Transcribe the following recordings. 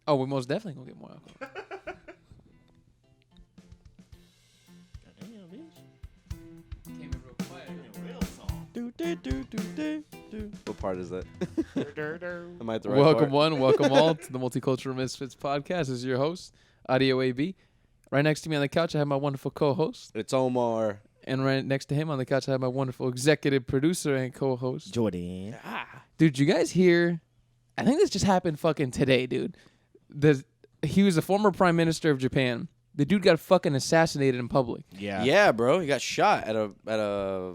Oh, we most definitely gonna get more alcohol. What part is that? Am I at the right Welcome part? one, welcome all to the Multicultural Misfits podcast. This is your host, Audio AB. Right next to me on the couch, I have my wonderful co-host. It's Omar. And right next to him on the couch, I have my wonderful executive producer and co-host. Jordan. Dude, you guys hear? I think this just happened fucking today, dude. He was a former prime minister of Japan. The dude got fucking assassinated in public. Yeah. Bro. He got shot at a.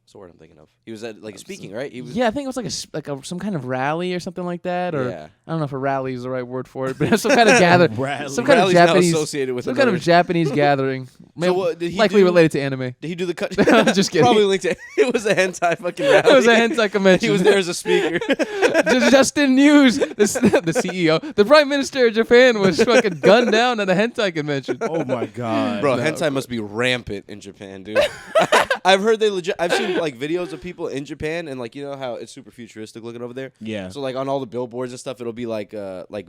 What's the word I'm thinking of? He was at speaking, right? He was. Yeah, I think it was like some kind of rally or something like that. Or Yeah. I don't know if a rally is the right word for it, but it's some kind of gather, Rally. some kind of Rally's now Japanese, associated with some kind of another- Japanese gathering. Maybe, what did he likely do? related to anime. Did he do the cut? Just kidding. Probably linked to. It was a hentai fucking rally. It was a hentai convention. He was there as a speaker. Justin News, the CEO, the prime minister of Japan, was fucking gunned down at a hentai convention. Oh my god. Bro, No. hentai must be rampant in Japan, dude. I've heard they legit. I've seen like videos of people in Japan, and like you know how it's super futuristic looking over there. Yeah. So like on all the billboards and stuff, it'll be like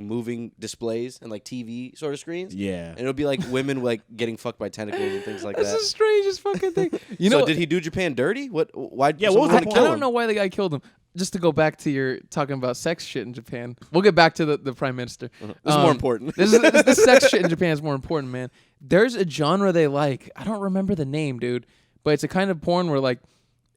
moving displays and like TV sort of screens. Yeah. And it'll be like women like getting fucked by tentacles and things like That's that. the strangest fucking thing. You So know, did he do Japan dirty? What? Why? Yeah, what was someone the wanna I kill don't him? know why the guy killed him. Just to go back to your talking about sex shit in Japan. We'll get back to the prime minister. This is more important. This sex shit in Japan is more important, man. There's a genre they like. I don't remember the name, dude. But it's a kind of porn where like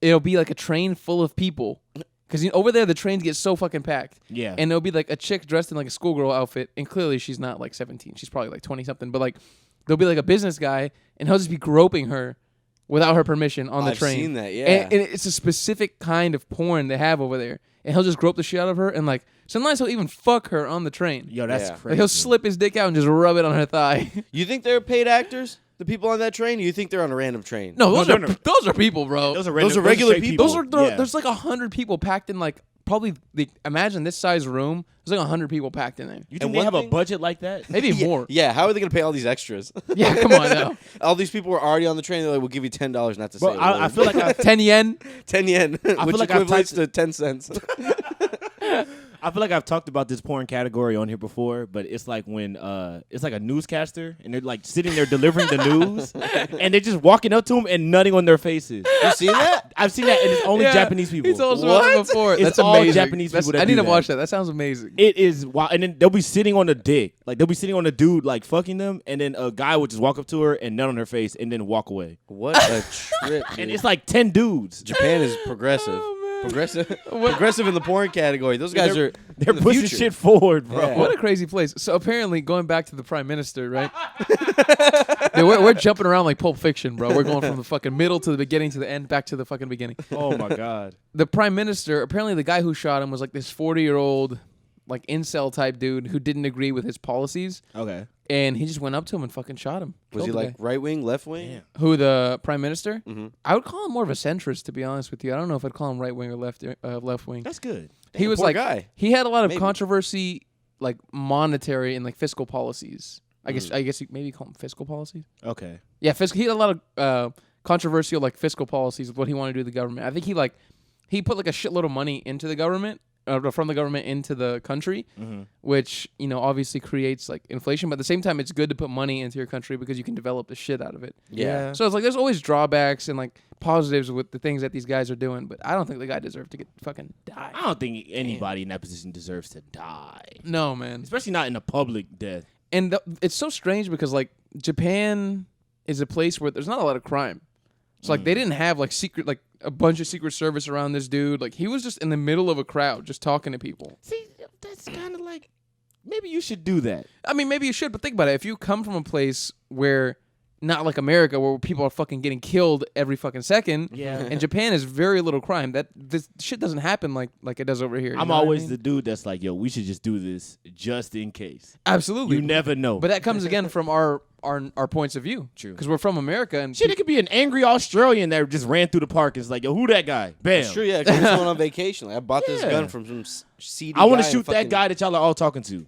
it'll be like a train full of people. Because over there the trains get so fucking packed. Yeah. And it'll be like a chick dressed in like a schoolgirl outfit. And clearly she's not like 17. She's probably like 20 something. But like there'll be like a business guy and he'll just be groping her without her permission on the I've train. seen that, yeah. And it's a specific kind of porn they have over there. And he'll just grope the shit out of her and like sometimes he'll even fuck her on the train. Yo, that's Yeah. crazy. Like he'll slip his dick out and just rub it on her thigh. You think they're paid actors? The people on that train? Or you think they're on a random train? No, those No, are no, no. those are people, bro. Those are regular straight people. Those are Yeah. there's like 100 people packed in like probably imagine this size room. There's like 100 people packed in there. You think And they one have a thing- budget like that? Maybe more. Yeah, how are they gonna pay all these extras? Yeah, come on now. All these people were already on the train. They're like, "We'll give you $10 not to Bro, say." I feel like I've 10 yen. 10 yen, which feel like I've equates typed- to 10 cents. I've talked about this porn category on here before, but it's like when it's like a newscaster and they're like sitting there delivering the news and they're just walking up to them and nutting on their faces. You seen that? I've seen that and it's only Yeah, Japanese people. He's also What? on it before. It's That's all amazing. Japanese people that I need do to that. watch that. That sounds amazing. It is wild. And then they'll be sitting on a dick. Like they'll be sitting on a dude like fucking them and then a guy would just walk up to her and nut on her face and then walk away. What a trip! And dude. it's like 10 dudes. Japan is progressive. Oh, man. Progressive in the porn category. Those guys are They're in the pushing future. shit forward, bro. Yeah. What a crazy place. So apparently, going back to the prime minister, right? Dude, we're jumping around like Pulp Fiction, bro. We're going from the fucking middle to the beginning to the end, back to the fucking beginning. Oh my god. The prime minister, apparently the guy who shot him was like this 40-year-old, like incel type dude who didn't agree with his policies. Okay. And he just went up to him and fucking shot him. Was he Killed the like guy. right wing, left wing? Who, the prime minister? Mm-hmm. I would call him more of a centrist, to be honest with you. I don't know if I'd call him right wing or left wing. That's good. He was poor like, guy. he had a lot of Maybe. controversy, like monetary and like fiscal policies. I guess you maybe call them fiscal policies. Okay. Yeah, fiscal. He had a lot of controversial like fiscal policies with what he wanted to do with the government. I think he put like a shitload of money into the government. From the government into the country, which obviously creates like inflation. But at the same time, it's good to put money into your country because you can develop the shit out of it. Yeah. So it's like there's always drawbacks and like positives with the things that these guys are doing. But I don't think the guy deserved to get fucking die. I don't think anybody in that position deserves to die, No, man. especially not in a public death. And it's so strange because like Japan is a place where there's not a lot of crime. So like they didn't have like a bunch of secret service around this dude. Like he was just in the middle of a crowd just talking to people. See, that's kind of like maybe you should do that. I mean, maybe you should, but think about it. If you come from a place where not like America where people are fucking getting killed every fucking second. Yeah. And Japan is very little crime. This shit doesn't happen like it does over here. I'm always the dude that's like, yo, we should just do this just in case. Absolutely. You never know. But that comes again from our points of view. True. Because we're from America and shit, it could be an angry Australian that just ran through the park and is like, yo, who that guy? Bam. It's true, yeah. 'Cause he's going on vacation. Like, I bought this Yeah. gun from some seedy I want guy to in shoot that fucking- guy that y'all are all talking to.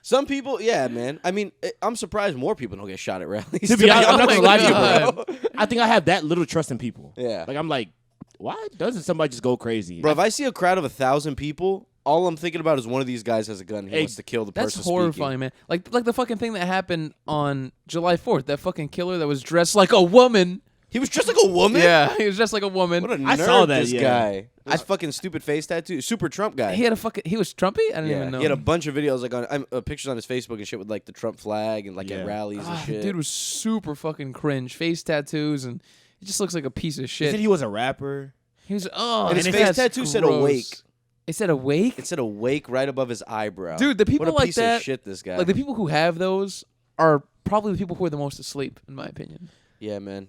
Some people, yeah, man. I mean, I'm surprised more people don't get shot at rallies. To be honest, I'm not Oh gonna my lie to you, God. bro. I think I have that little trust in people. Yeah. Like I'm like, why doesn't somebody just go crazy? Bro, if I see a crowd of 1,000 people all I'm thinking about is one of these guys has a gun. He wants to kill the That's person horrifying, speaking. man. Like the fucking thing that happened on July 4th. That fucking killer that was dressed like a woman. He was just like a woman. Yeah, he was dressed like a woman. What a nerd I saw that, this yeah. guy. This fucking stupid face tattoo. Super Trump guy. He had a fucking. He was Trumpy. I didn't yeah, even know. he had a bunch of videos like on pictures on his Facebook and shit with like the Trump flag and like Yeah. at rallies and The shit. dude was super fucking cringe. Face tattoos and he just looks like a piece of He shit. said he was a rapper. He was and his and face that's tattoo said gross. awake. It said awake. It said awake right above his eyebrow. Dude, the people what a like piece that, of shit this guy. like the people who have those, are probably the people who are the most asleep, in my opinion. yeah, man.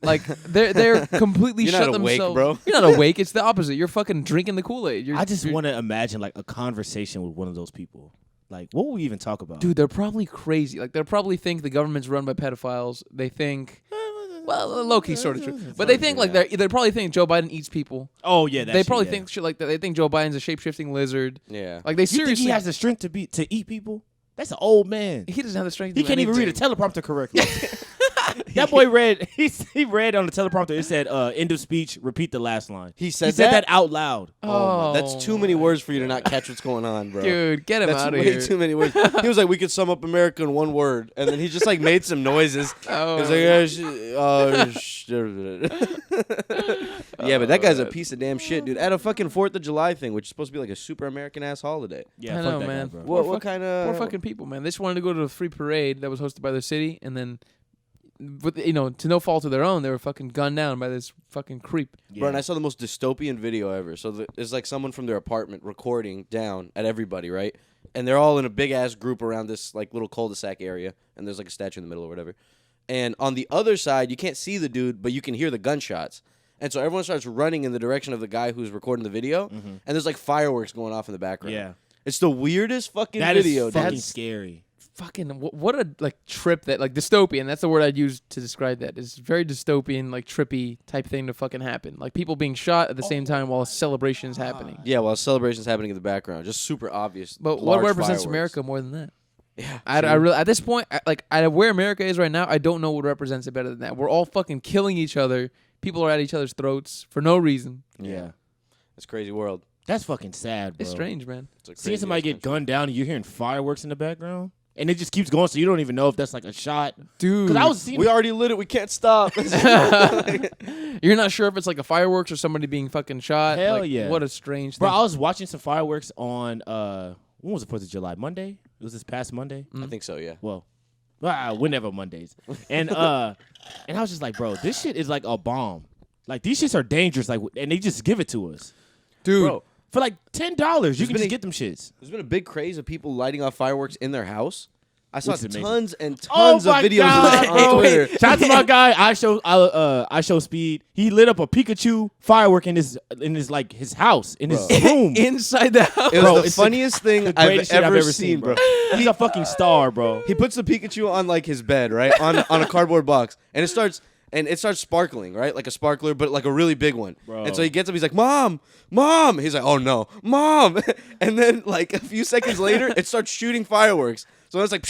Like they're completely You're shut not awake, themselves. bro. You're not awake. It's the opposite. You're fucking drinking the Kool-Aid. I just want to imagine like a conversation with one of those people. Like, what would we even talk about? Dude, they're probably crazy. Like, they probably think the government's run by pedophiles. They think, well, low-key sort of true. But they think, like, they probably think Joe Biden eats people. Oh yeah, that They shit, probably yeah. think shit like that. They think Joe Biden's a shape-shifting lizard. Yeah. Like, they You think seriously... he has the strength to eat people? That's an old man. He doesn't have the strength to He do can't even read a anything. teleprompter correctly. That boy read. He read on the teleprompter. It said, "End of speech. Repeat the last line." He He said said that? that out loud. Oh, my, that's too many words for you to not catch what's going on, bro. Dude, get him That's out of way here. too many words. He was like, we could sum up America in one word, and then he just like made some noises. Oh. He was like, yeah, but that guy's a piece of damn shit, dude. At a fucking 4th of July thing, which is supposed to be like a super American ass holiday. Yeah, I fuck know, that man. guy, bro. What Poor kind of Poor fucking people, man. They just wanted to go to a free parade that was hosted by the city, and then, with to no fault of their own, they were fucking gunned down by this fucking creep. Yeah. Bro, and I saw the most dystopian video ever. So it's like someone from their apartment recording down at everybody, right? And they're all in a big ass group around this like little cul-de-sac area, and there's like a statue in the middle or whatever. And on the other side, you can't see the dude, but you can hear the gunshots. And so everyone starts running in the direction of the guy who's recording the video, and there's like fireworks going off in the background. Yeah. It's the weirdest fucking That is video, fucking dude. scary. Fucking what a like trip that like dystopian. That's the word I'd use to describe that. It's very dystopian, like trippy type thing to fucking happen. Like people being shot at the same time while a celebration's happening. Yeah, while celebration's happening in the background, just super obvious. But what large represents fireworks. America more than that? Yeah, I really at this point, where America is right now, I don't know what represents it better than that. We're all fucking killing each other. People are at each other's throats for no reason. Yeah. It's a crazy world. That's fucking sad, bro. It's strange, man. It's a Seeing crazy somebody ass get country. gunned down and you're hearing fireworks in the background, and it just keeps going, so you don't even know if that's like a shot. Dude, Because I was seeing. We already lit it. We can't stop. you're not sure if it's like a fireworks or somebody being fucking shot. Hell Like, yeah. What a strange Bro, thing. I was watching some fireworks on when was the 4th of July? Monday? It was this past Monday. I think so. Yeah. Well, whenever Mondays. And I was just like, bro, this shit is like a bomb. Like these shits are dangerous. Like, and they just give it to us, Dude, Bro, for like $10. You can been just a- get them shits. there's been a big craze of people lighting off fireworks in their house. I saw Which is amazing. tons and Oh tons of my videos God, of this bro. on Twitter. Shout out to my guy. I show Speed. He lit up a Pikachu firework in his like his house in his room. inside the house. It was Bro, the it's funniest thing the I've greatest shit ever seen, bro. He's a fucking star, bro. He puts the Pikachu on like his bed, right, on a cardboard box, and it starts sparkling, right, like a sparkler, but like a really big one. Bro. And so he gets up, he's like, "Mom, Mom!" He's like, "Oh no, Mom!" And then like a few seconds later, it starts shooting fireworks. So it's like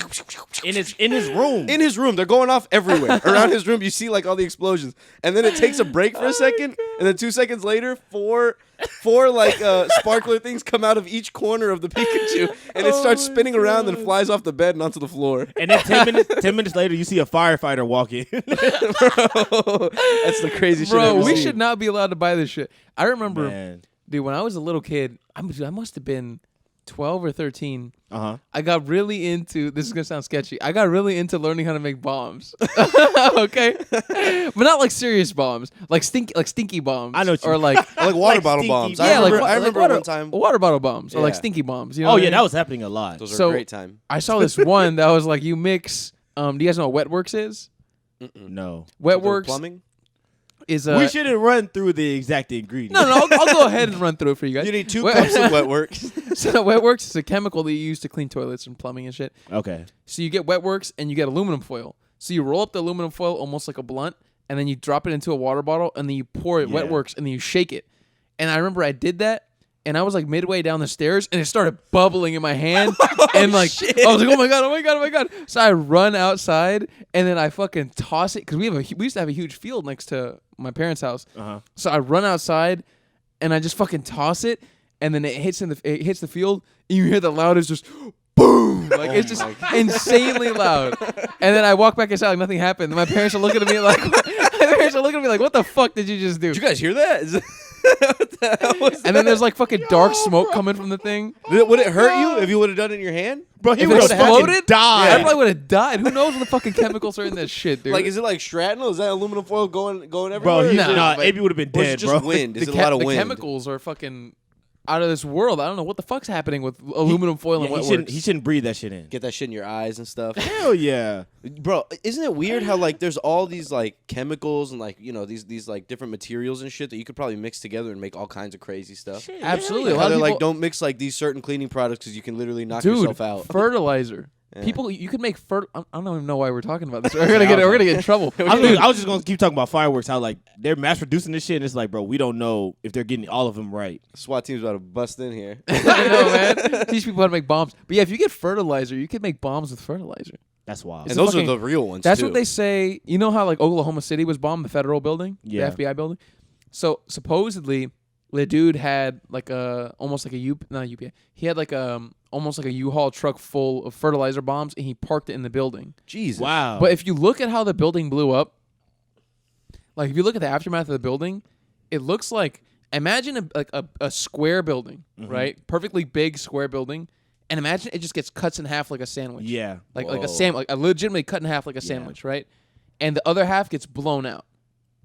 In his room. in his room. They're going off everywhere around his room. You see like all the explosions, and then it takes a break for a second, and then 2 seconds later, four like sparkler things come out of each corner of the Pikachu, and it starts spinning around and flies off the bed and onto the floor. And then 10 minutes later, you see a firefighter walk in. Bro, that's the craziest shit I've Bro, ever we seen. should not be allowed to buy this shit. I remember, Man. dude, when I was a little kid, I must have been 12 or 13. Uh-huh. I got really into, this is going to sound sketchy, I got really into learning how to make bombs. Okay? But not like serious bombs. Like stinky bombs. I know what you Or mean. like, like water Like bottle stinky- bombs. Yeah, I remember water, one time. water bottle bombs. Or like Yeah. stinky bombs. You know Oh, what I yeah, mean? that was happening a lot. Those are So- a great time. I saw this one that was like, you mix, do you guys know what Wetworks is? No. Wetworks Plumbing. is we shouldn't run through the exact ingredients. No, I'll go ahead and run through it for you guys. You need 2 Wet- cups of Wetworks. So Wetworks is a chemical that you use to clean toilets and plumbing and shit. Okay. So you get Wetworks and you get aluminum foil. So you roll up the aluminum foil almost like a blunt, and then you drop it into a water bottle, and then you pour it Yeah. Wetworks, and then you shake it. And I remember I did that, and I was like midway down the stairs, and it started bubbling in my hand, and like I was like, oh my god. So I run outside, and then I fucking toss it because we used to have a huge field next to my parents' house. Uh-huh. So I run outside, and I just fucking toss it. and then it hits the field, and you hear the loudest just boom, like it's just insanely loud. And then I walk back inside like nothing happened. And my parents are looking at me like, what the fuck did you just do? Did you guys hear that? What the hell was And then there's like fucking dark smoke coming from the thing. Would it hurt you if you would have done it in your hand? Bro, he If would it have exploded, fucking died. I probably would have died. Who knows what the fucking chemicals are in that shit, dude? Like, is it like shrapnel? Is that aluminum foil going Bro, everywhere? Nah, nah, AB would have been Or is it dead, just bro. wind? Is the it a lot of the wind? chemicals are fucking out of this world. I don't know what the fuck's happening with aluminum foil and Yeah, wet he shouldn't breathe that shit in. Get that shit in your eyes and stuff. Hell yeah. Bro, isn't it weird how like there's all these like chemicals and like, you know, these like different materials and shit that you could probably mix together and make all kinds of crazy stuff? Shit, Absolutely. How A lot they're of like, people, don't mix like these certain cleaning products because you can literally knock dude, yourself out. fertilizer. Yeah. People, you could make I don't even know why we're talking about this. We're gonna get in trouble. I was just gonna keep talking about fireworks. How like they're mass producing this shit, and it's like, bro, we don't know if they're getting all of them right. SWAT team's about to bust in here. I know, man. Teach people how to make bombs. But yeah, if you get fertilizer, you can make bombs with fertilizer. That's wild. And those fucking- are the real ones. That's too. what they say. You know how like Oklahoma City was bombed, the federal building, Yeah. the FBI building. So supposedly, the dude had like almost like a not UPA. He had like almost like a U-Haul truck full of fertilizer bombs, and he parked it in the building. Jesus. Wow. But if you look at how the building blew up, like if you look at the aftermath of the building, it looks like imagine a square building, right? Perfectly big square building, and imagine it just gets cut in half like a sandwich. yeah. like Whoa. a sandwich, like a legitimately cut in half like a sandwich, right? And the other half gets blown out,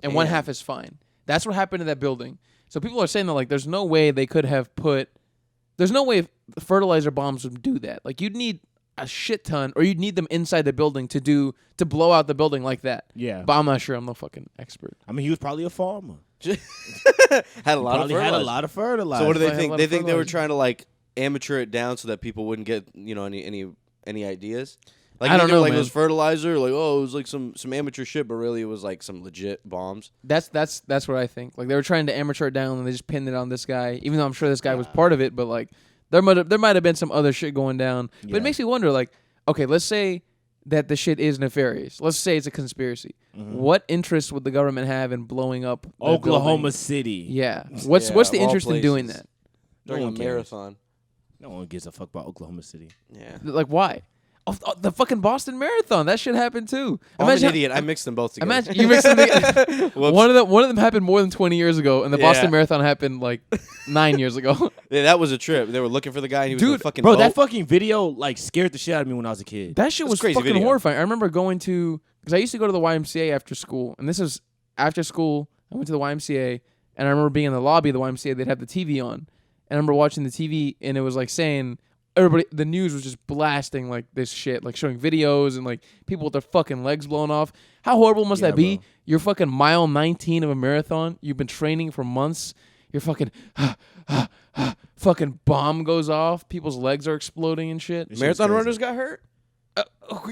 and one Damn. half is fine. That's what happened to that building. So people are saying that like there's no way they could have there's no way fertilizer bombs would do that. Like you'd need a shit ton, or you'd need them inside the building to blow out the building like that. Yeah. But I'm not sure. I'm no fucking expert. I mean, he was probably a farmer. Had a lot Probably of had fertilizer. a lot of fertilizer. So what do I they had a think? lot They of think they were fertilizer. trying to like amateur it down so that people wouldn't get, you know, any ideas. Like I don't know, like man. it was fertilizer, like it was like some amateur shit, but really it was like some legit bombs. That's what I think. Like they were trying to amateur it down, and they just pinned it on this guy. Even though I'm sure this guy was part of it, but like there might have been some other shit going down. But Yeah. it makes me wonder. Like, okay, let's say that the shit is nefarious. Let's say it's a conspiracy. What interest would the government have in blowing up the Oklahoma building? City. Yeah. What's Yeah, the of all interest in doing places. that? During No a one cares. marathon. No one gives a fuck about Oklahoma City. Yeah. Like why? Oh, the fucking Boston Marathon. That shit happened too. I'm an Imagine- idiot. I mixed them both together. Imagine you mixed them together. Whoops. One of them happened more than 20 years ago, and the Yeah. Boston Marathon happened like 9 years ago. Yeah, that was a trip. They were looking for the guy, and he was in a Dude, fucking Bro, boat. that fucking video like scared the shit out of me when I was a kid. That shit That's was a crazy fucking video. horrifying. I remember going to, because I used to go to the YMCA after school, and this was after school. I went to the YMCA, and I remember being in the lobby of the YMCA. They'd have the TV on, and I remember watching the TV, and it was like saying everybody, the news was just blasting like this shit, like showing videos and like people with their fucking legs blown off. How horrible must Yeah, that be? bro. You're fucking mile 19 of a marathon. You've been training for months. You're fucking fucking bomb goes off. People's legs are exploding and shit. This shit was Marathon crazy. runners got hurt.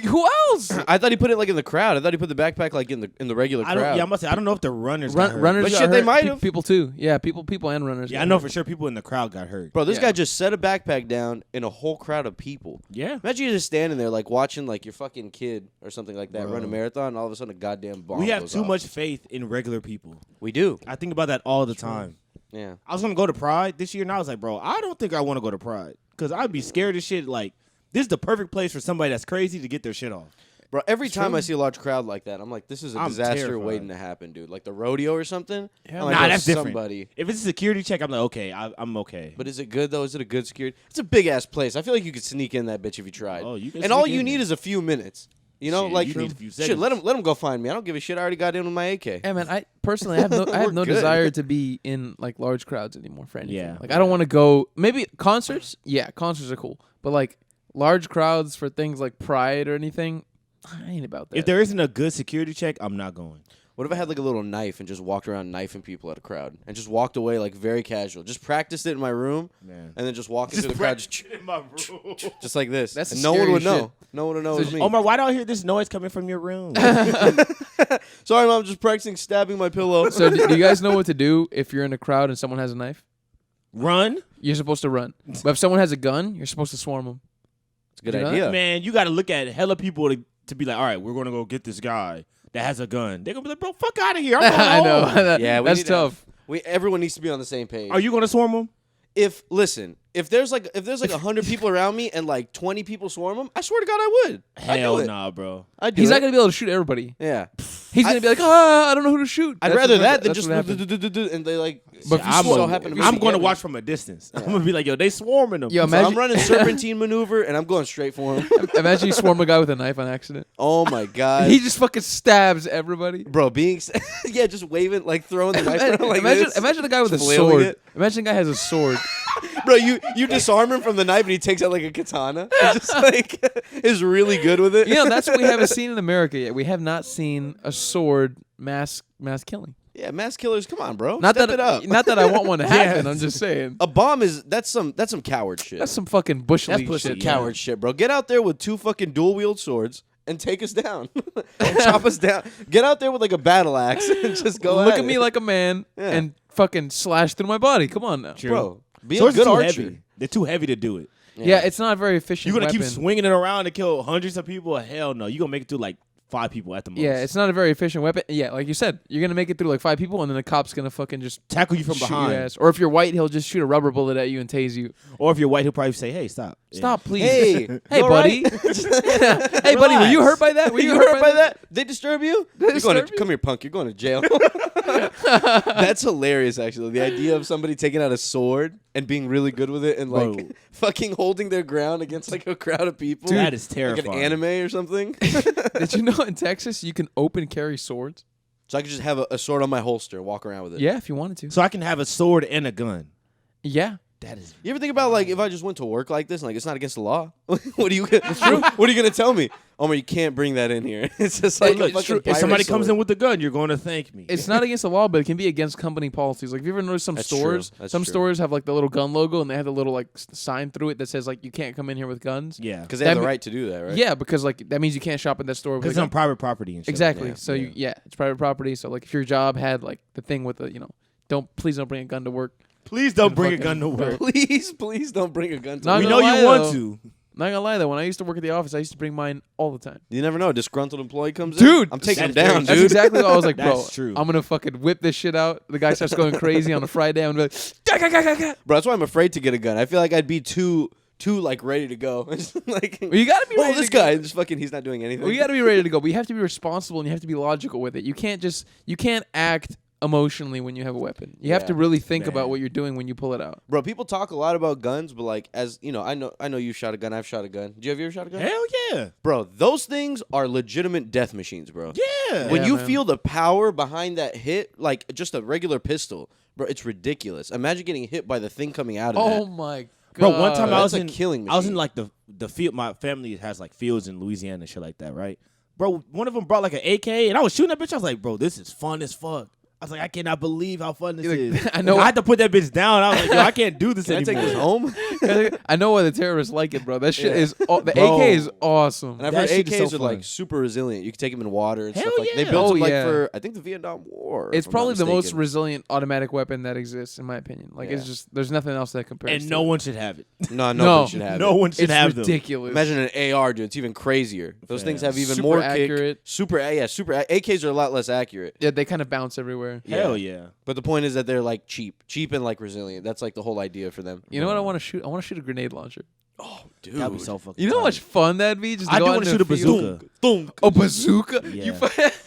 Who else? I thought he put it like in the crowd. I thought he put the backpack like in the regular I crowd. don't. Yeah, I must say I don't know if the runners got hurt. Runners But got shit, they hurt. might have. People too. Yeah, people and runners. Yeah, got I know hurt. for sure people in the crowd got hurt. Bro, this Yeah. guy just set a backpack down in a whole crowd of people. Yeah. Imagine you just standing there like watching like your fucking kid or something like that Bro. run a marathon, and all of a sudden a goddamn bomb. We have goes too off. much faith in regular people. We do. I think about that all the time. Yeah. I was gonna go to Pride this year, and I was like, bro, I don't think I want to go to Pride because I'd be scared as shit. Like, this is the perfect place for somebody that's crazy to get their shit off. Bro, every time true. I see a large crowd like that, I'm like, this is a I'm disaster terrified. waiting to happen, dude. Like the rodeo or something. Yeah, I'm like, Nah, oh, that's different. somebody. If it's a security check, I'm like, okay, I'm okay. But is it good though? Is it a good security? It's a big ass place. I feel like you could sneak in that bitch if you tried. Oh, you can and all sneak you in need there. is a few minutes. You know, Shit, like you need a few shit. seconds. Let him go find me. I don't give a shit. I already got in with my AK. Yeah, man. I personally I have no We're good. desire to be in like large crowds anymore for anything. Yeah. Like I don't want to go. Maybe concerts. Yeah, concerts are cool. But like large crowds for things like Pride or anything, I ain't about that. If there isn't a good security check, I'm not going. What if I had like a little knife and just walked around knifing people at a crowd and just walked away like very casual? Just practiced it in my room Man. and then just walk into the crowd just, in my room. just like this. That's and some no one scary would know. shit. No one would know So it was me. Omar, why do I hear this noise coming from your room? Sorry, Mom. Just practicing stabbing my pillow. So do you guys know what to do if you're in a crowd and someone has a knife? Run? You're supposed to run. But if someone has a gun, you're supposed to swarm them. It's a good You know that? idea. Man, you got to look at hella people to be like, all right, we're going to go get this guy that has a gun. They're going to be like, bro, fuck out of here. I'm going I know. home. Yeah, we That's need to tough. Everyone needs to be on the same page. Are you going to swarm him? if there's like 100 people around me and like 20 people swarm them, I swear to God I would. Hell nah, bro. I do. He's it. not gonna be able to shoot everybody. Yeah. He's gonna be like, I don't know who to shoot. I'd That's rather what- that than that's just what happened. and they like. But if you I'm swarm- so happen to be going to together. watch from a distance. I'm going to be like, yo, they swarming them. Yo, So imagine, I'm running serpentine maneuver and I'm going straight for him. imagine you swarm a guy with a knife on accident. Oh my God. He just fucking stabs everybody. Bro, yeah, just waving, like throwing the knife around like imagine, this. imagine the guy with a Just flailing sword. it. Imagine the guy has a sword. Bro, you disarm him from the knife and he takes out like a katana. And just like is really good with it. You know, that's what we haven't seen in America yet. We have not seen a sword mass killing. Yeah, mass killers, come on, bro. Not Step that it up. Not that I want one to happen. Yeah. I'm just saying. A bomb that's some coward shit. That's some fucking bush That's league pussy, shit. yeah. Coward shit, bro. Get out there with 2 fucking dual wield swords and take us down. And chop us down. Get out there with like a battle axe and just go Look at at me it. like a man Yeah. and fucking slash through my body. Come on now. True. Bro, be Swords a good are too archer. heavy. They're too heavy to do it. Yeah, it's not a very efficient. You're going to keep weapon. swinging it around to kill hundreds of people? Hell no. You're going to make it through like 5 people at the most. Yeah, it's not a very efficient weapon. Yeah, like you said, you're gonna make it through like 5 people, and then the cop's gonna fucking just tackle you from shoot behind. your ass. Or if you're white, he'll just shoot a rubber bullet at you and tase you. Or if you're white, he'll probably say, hey, stop. Yeah. Stop, please. Hey, hey, you all buddy. right? Hey, buddy, were you hurt by that? Were you hurt by that? They disturb you? You're going disturb to you? come here, punk. You're going to jail. That's hilarious, actually. The idea of somebody taking out a sword and being really good with it and like Bro. fucking holding their ground against like a crowd of people. That is like terrifying. an anime or something. Did you know in Texas you can open carry swords? So I could just have a sword on my holster, walk around with it. Yeah, if you wanted to. So I can have a sword and a gun. Yeah. That is. You ever think about like if I just went to work like this, and, like it's not against the law? What are you? What are you gonna tell me? Omar, you can't bring that in here. It's just like Look, a fucking if somebody pirate comes sword. in with a gun, you're going to thank me. It's not against the law, but it can be against company policies. Like, have you ever noticed some That's stores? true. That's Some true. stores have like the little gun logo, and they have the little like sign through it that says like you can't come in here with guns. Yeah. because they have that the me- right to do that, right? Yeah, because like that means you can't shop at that store. with Because a it's on gun. private property and shit. Exactly. Like that. So it's private property. So like if your job had like the thing with the please don't bring a gun to work. Please don't bring a fucking- gun to work. Please don't bring a gun to Not We work. know gonna you lie, want though. to. Not gonna lie though, when I used to work at the office, I used to bring mine all the time. You never know. A disgruntled employee comes in. Dude, I'm taking him that's down, very- dude. That's exactly what I was like, bro. That's true. I'm gonna fucking whip this shit out. The guy starts going crazy on a Friday. I'm gonna be like, "Gah, gah, gah, gah, gah." Bro, that's why I'm afraid to get a gun. I feel like I'd be too like ready to go. Like, Well, you gotta be ready. this to go. guy, just fucking, he's not doing anything. Well, you gotta be ready to go, but you have to be responsible and you have to be logical with it. You can't act emotionally when you have a weapon. You have to Yeah. really think Man. about what you're doing when you pull it out. Bro, people talk a lot about guns, but like, as you know, I know you shot a gun. I've shot a gun. Have you ever shot a gun? Hell yeah. Bro, those things are legitimate death machines, bro. Yeah. When Yeah, you man. feel the power behind that hit, like just a regular pistol, bro, it's ridiculous. Imagine getting hit by the thing coming out of Oh that. my god. Bro, one time I That's was a in killing I was in machine. like the field. My family has like fields in Louisiana and shit like that, right? Bro, one of them brought like an AK, and I was shooting that bitch. I was like, bro, this is fun as fuck. I was like, I cannot believe how fun this You're like, is. I know- I had to put that bitch down. I was like, yo, I can't do this Can I take anymore. this home? I know why the terrorists like it, bro. That shit Yeah. is the Bro. AK is awesome. And I've That heard shit is AKs so are like fun. super resilient. You can take them in water and Hell stuff like. They yeah. built Oh, them like yeah. for I think the Vietnam War. It's if I'm not probably the most mistaken. resilient automatic weapon that exists, in my opinion. Like it's Yeah. just there's nothing else that compares. And to no it. one should have it. No, No. nobody should have No it. one should It's have them. ridiculous. Imagine an AR, dude. It's even crazier. Those Yeah. things have even Super more accurate. kick. Super AKs are a lot less accurate. Yeah, they kind of bounce everywhere. Hell yeah. But the point is that they're like cheap and like resilient. That's like the whole idea for them. You know what I want to shoot? I want to shoot a grenade launcher. Oh, dude. That'd be so fucking You know how tight. much fun that'd be? Just to I go do out want to into shoot a field? bazooka. Thunk. A bazooka? Yeah. You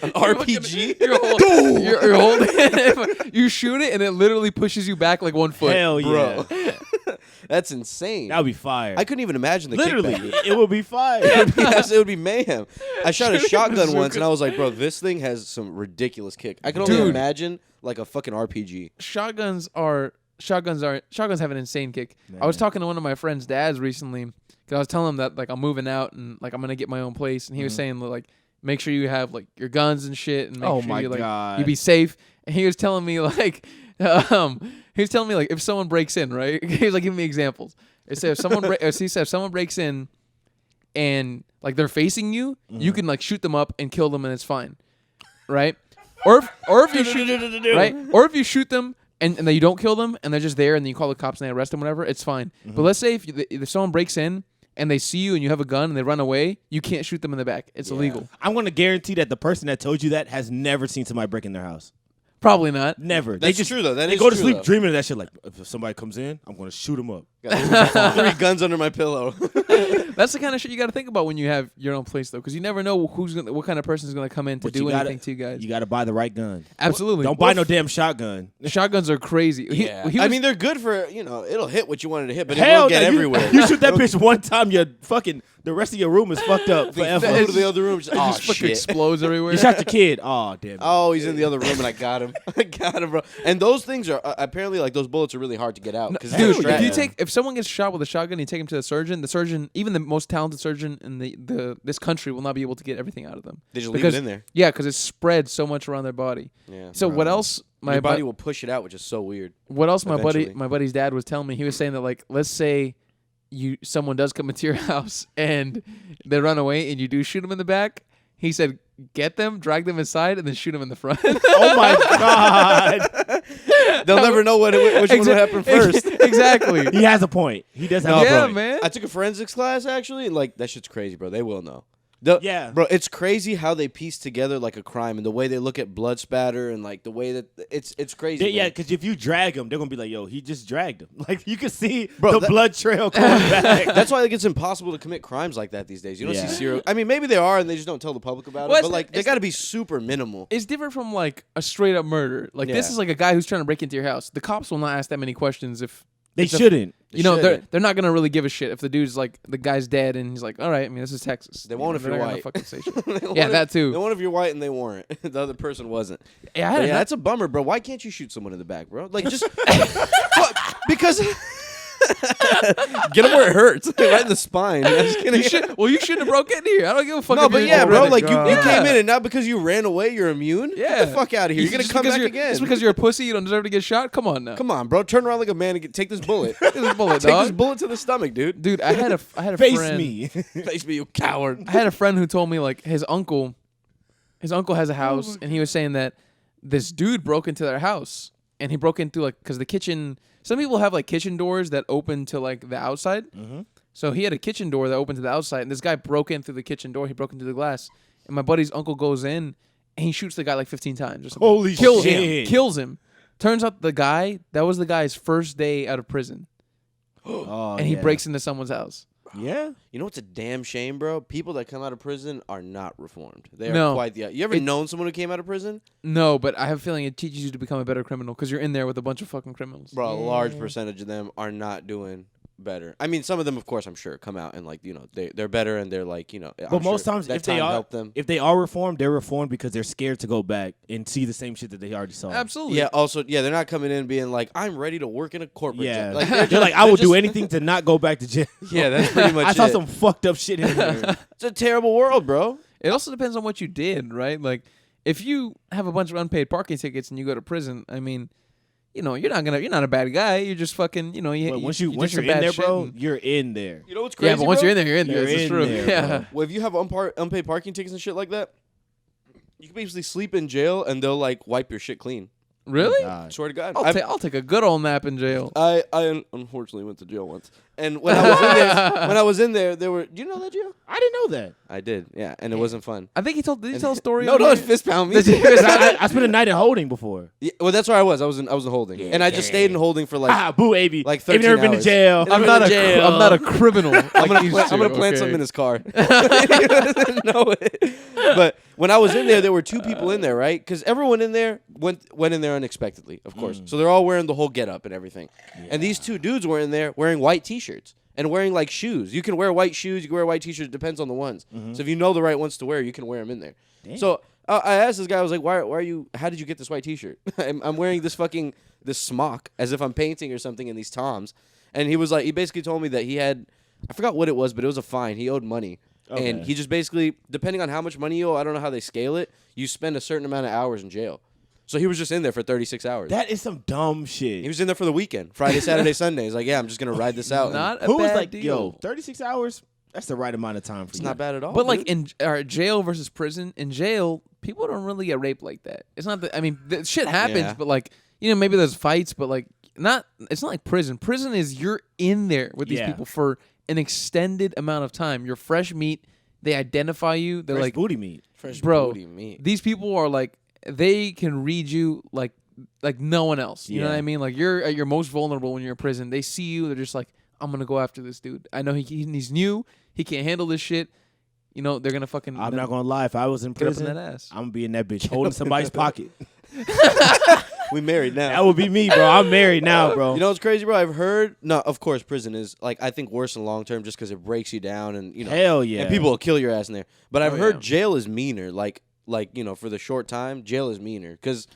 An RPG? You're holding it. You shoot it and it literally pushes you back like 1 foot. Hell yeah. Bro. That's insane. That would be fire. I couldn't even imagine the Literally, kickback. it would be fire. Yes, it would be mayhem. I shot a Shooting a shotgun bazooka. once and I was like, bro, this thing has some ridiculous kick. I can only Dude. imagine like a fucking RPG. Shotguns have an insane kick. I was Man. talking to one of my friend's dads recently because I was telling him that like I'm moving out and like I'm gonna get my own place, and he was saying like make sure you have like your guns and shit, and make Oh sure my you like God. you be safe. And he was telling me like if someone breaks in, right? He was like giving me examples. He said if someone breaks in and like they're facing you, you can like shoot them up and kill them and it's fine, right? Or if you shoot right, or if you shoot them and then you don't kill them and they're just there and then you call the cops and they arrest them, whatever, it's fine. But let's say if someone breaks in and they see you and you have a gun and they run away, you can't shoot them in the back. It's illegal. I'm going to guarantee that the person that told you that has never seen somebody break in their house. Probably not. Never. That's they just true though. That they is go to true, sleep though. dreaming of that shit. Like if somebody comes in, I'm gonna shoot him up. Got 3 guns under my pillow. That's the kind of shit you got to think about when you have your own place, though, because you never know what kind of person is going to come in to But do you gotta- anything to you guys. You got to buy the right gun. Absolutely. Don't buy no damn shotgun. Shotguns are crazy. Yeah. He I was- mean, they're good for, it'll hit what you wanted to hit, but it Hell will get no, everywhere. You shoot that bitch one time, the rest of your room is fucked up They forever. flew to the other room. Just, it oh, just fucking shit. explodes everywhere. You shot your kid. Oh damn. It. Oh, he's in the other room, and I got him. I got him, bro. And those things are apparently like those bullets are really hard to get out. Dude, Hell if yeah. if someone gets shot with a shotgun, you take him to the surgeon, even the most talented surgeon in this country will not be able to get everything out of them. they just leave because it in there. Yeah, because it's spread so much around their body. Yeah. So what else? Your body will push it out, which is so weird. What else? eventually. My buddy's dad was telling me. He was saying that, like, let's say someone does come into your house and they run away and you do shoot them in the back. He said, get them, drag them inside, and then shoot them in the front. Oh my god. They'll never know which one would happen first. Exactly. He has a point. He does have No, a Yeah, point. man. I took a forensics class actually, and like that shit's crazy, bro. They will know. Yeah. Bro, it's crazy how they piece together like a crime and the way they look at blood spatter and like the way that it's crazy. Yeah, man. because if you drag him, they're gonna be like, "Yo, he just dragged him." Like you can see Bro, the that- blood trail coming back. That's why like, it's impossible to commit crimes like that these days. You don't Yeah. see serial. I mean, maybe they are, and they just don't tell the public about Well, it. But like, they it's- got to be super minimal. It's different from like a straight up murder. Like this Yeah. is like a guy who's trying to break into your house. The cops will not ask that many questions if They it's a- shouldn't. They you know shouldn't. they're not gonna really give a shit if the dude's like the guy's dead and he's like, all right, I mean this is Texas. They won't if They're you're not gonna white. fucking say shit. They Yeah, won't that if- too. They won't if you're white and they weren't. The other person wasn't. Yeah, I But had yeah, a- that's a bummer, bro. Why can't you shoot someone in the back, bro? Like just What? Because get him where it hurts, right in the spine. I'm just kidding. you shouldn't have broke in here. I don't give a fuck. No, if but you're- yeah, Oh bro. my Like you God. came in and now because you ran away, you're immune. Yeah. Get the fuck out of here. You're gonna Just come because back you're- again. Just because you're a pussy, you don't deserve to get shot. Come on now. Come on, bro. Turn around like a man and take this bullet. Take this bullet, Take dog. this bullet to the stomach, dude. Dude, I had a Face friend. me. Face me, you coward. I had a friend who told me like his uncle has a house, and he was saying that this dude broke into their house, and he broke into like because the kitchen. Some people have like kitchen doors that open to like the outside. Mm-hmm. So he had a kitchen door that opened to the outside, and this guy broke in through the kitchen door. He broke into the glass, and my buddy's uncle goes in, and he shoots the guy like 15 times or something. Holy kills shit. him, kills him. Turns out that was the guy's first day out of prison, Oh, and he yeah. breaks into someone's house. Yeah. You know what's a damn shame, bro? People that come out of prison are not reformed. They are No. quite the. You ever known someone who came out of prison? No, but I have a feeling it teaches you to become a better criminal because you're in there with a bunch of fucking criminals. Bro, a large percentage of them are not doing better. I mean, some of them, of course, I'm sure, come out and like they're better and they're like But most times, that if they time are helped them. if they are reformed, they're reformed because they're scared to go back and see the same shit that they already saw. Absolutely. Yeah. Also, they're not coming in being like, I'm ready to work in a corporate. Yeah. job. Like They're like, I will do just- anything to not go back to jail. Yeah, that's pretty much I saw it. some fucked up shit in there. It's a terrible world, bro. It also depends on what you did, right? Like, if you have a bunch of unpaid parking tickets and you go to prison, I mean, you're not a bad guy. You're just fucking, But once you you're did some in bad there, shit bro, and- you're in there. You know what's crazy? yeah, but once bro? you're in there, you're in there. You're This is in true. there, Yeah. bro. Well, if you have unpaid parking tickets and shit like that, you can basically sleep in jail and they'll like wipe your shit clean. Really? God. Swear to God. I'll take a good old nap in jail. I unfortunately went to jail once, and when I was in there, there were. Do you know that, Gio? I didn't know that. I did, yeah, and it wasn't fun. I think did he tell a story? No, on don't here? fist pound me. I spent a night at holding before. Yeah, well, that's where I was. I was in holding, and I just stayed in holding for like. Ah, boo, Avi. like Have you 13 never been to hours. jail? I'm not jail. I'm not a criminal. Like I'm these gonna two, plant okay? something in his car. He doesn't know it. But when I was in there were two people in there, right? Because everyone in there went in there unexpectedly, of course. So they're all wearing the whole getup and everything. And these two dudes were in there wearing white T-shirts and wearing like shoes. You can wear white shoes, you can wear white T-shirts. Depends on the ones. So if you know the right ones to wear, you can wear them in there. So I asked this guy, I was like, why are you? How did you get this white T-shirt? I'm wearing this smock as if I'm painting or something in these Toms. And he was like, he basically told me that he had, I forgot what it was, but it was a fine. He owed money. Okay. And he just basically, depending on how much money you owe, I don't know how they scale it, you spend a certain amount of hours in jail. So he was just in there for 36 hours. That is some dumb shit. He was in there for the weekend, Friday, Saturday, Sunday. He's like, yeah, I'm just going to ride this out. Not a Who was bad like, deal. yo, 36 hours? That's the right amount of time for It's you. not bad at all. But like dude. in jail versus prison, in jail, people don't really get raped like that. It's not that. I mean, shit happens, Yeah. but like maybe there's fights, but like not. It's not like prison. Prison is you're in there with these Yeah. people for an extended amount of time. You're fresh meat. They identify you. They're Fresh like, booty meat. fresh bro, booty meat. these people are like they can read you like no one else. You know what Yeah. I mean? Like you're at your most vulnerable when you're in prison. They see you, they're just like, I'm gonna go after this dude. I know he's new. He can't handle this shit. You know, they're gonna fucking. I'm not gonna lie. If I was in get up in prison, that ass. I'm gonna be in that bitch holding somebody's pocket. We married now. That would be me, bro. I'm married now, bro. You know what's crazy, bro? I've heard. No, of course, prison is like I think worse in long term just because it breaks you down and you know. Hell yeah. And people will kill your ass in there. But I've Oh, heard yeah. jail is meaner. Like you know, for the short time, jail is meaner because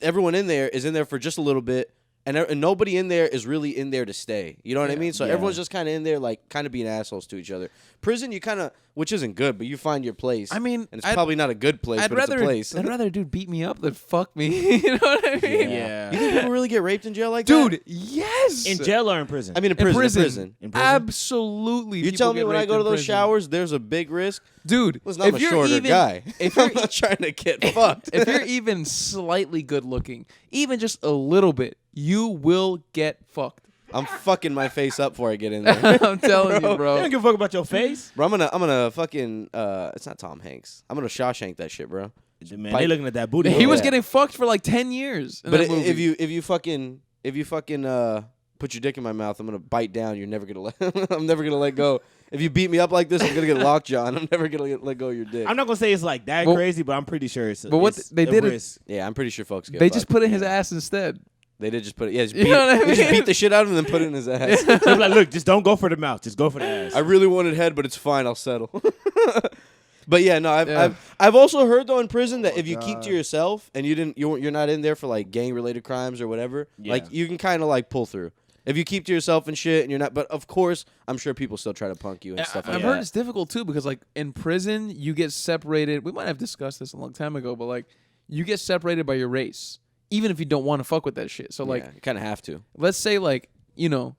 everyone in there is in there for just a little bit, and nobody in there is really in there to stay. You know what I Yeah. mean? So Yeah. everyone's just kind of in there, like kind of being assholes to each other. Prison, you kind of, which isn't good, but you find your place. I mean, and it's probably not a good place, I'd but rather it's a place. I'd rather a dude beat me up than fuck me. You know what I mean? Yeah. You think people really get raped in jail like that? Dude, yes. In jail or in prison? I mean, in In prison. prison. In prison? Absolutely. You people tell me get when I raped go to in those prison. showers, there's a big risk. Dude. Listen, I'm a you're shorter even, guy. If I'm you're not trying to get fucked. if you're even slightly good looking, even just a little bit, you will get fucked. I'm fucking my face up before I get in there. I'm telling you, You bro. don't give a fuck about your face. Bro, I'm gonna fucking it's not Tom Hanks. I'm gonna Shawshank that shit, bro. Man, Bite- they looking at that booty. He hole. was Yeah. getting fucked for like 10 years. In But that movie. if you fucking put your dick in my mouth, I'm gonna bite down. You're never gonna let. I'm never gonna let go. If you beat me up like this, I'm gonna get lockjaw. I'm never gonna let go of your dick. I'm not gonna say it's like that Well- crazy, but I'm pretty sure it's. But what it's they a did it- risk. Yeah, I'm pretty sure folks get. they just fucked. put it in his ass instead. They did just put it. Yeah, just You beat, know what I they just mean? beat the shit out of him and then put it in his ass. So I'm like, look, just don't go for the mouth. Just go for the ass. I really wanted head, but it's fine. I'll settle. But yeah, no, Yeah. I've also heard though in prison that if you keep God. to yourself and you're not in there for like gang related crimes or whatever, like Yeah. you can kind of like pull through. If you keep to yourself and shit, and you're not, but of course, I'm sure people still try to punk you and stuff like I've that. heard it's difficult too because like in prison you get separated. We might have discussed this a long time ago, but like you get separated by your race, even if you don't want to fuck with that shit. So like, Yeah, you kind of have to. let's say like you know,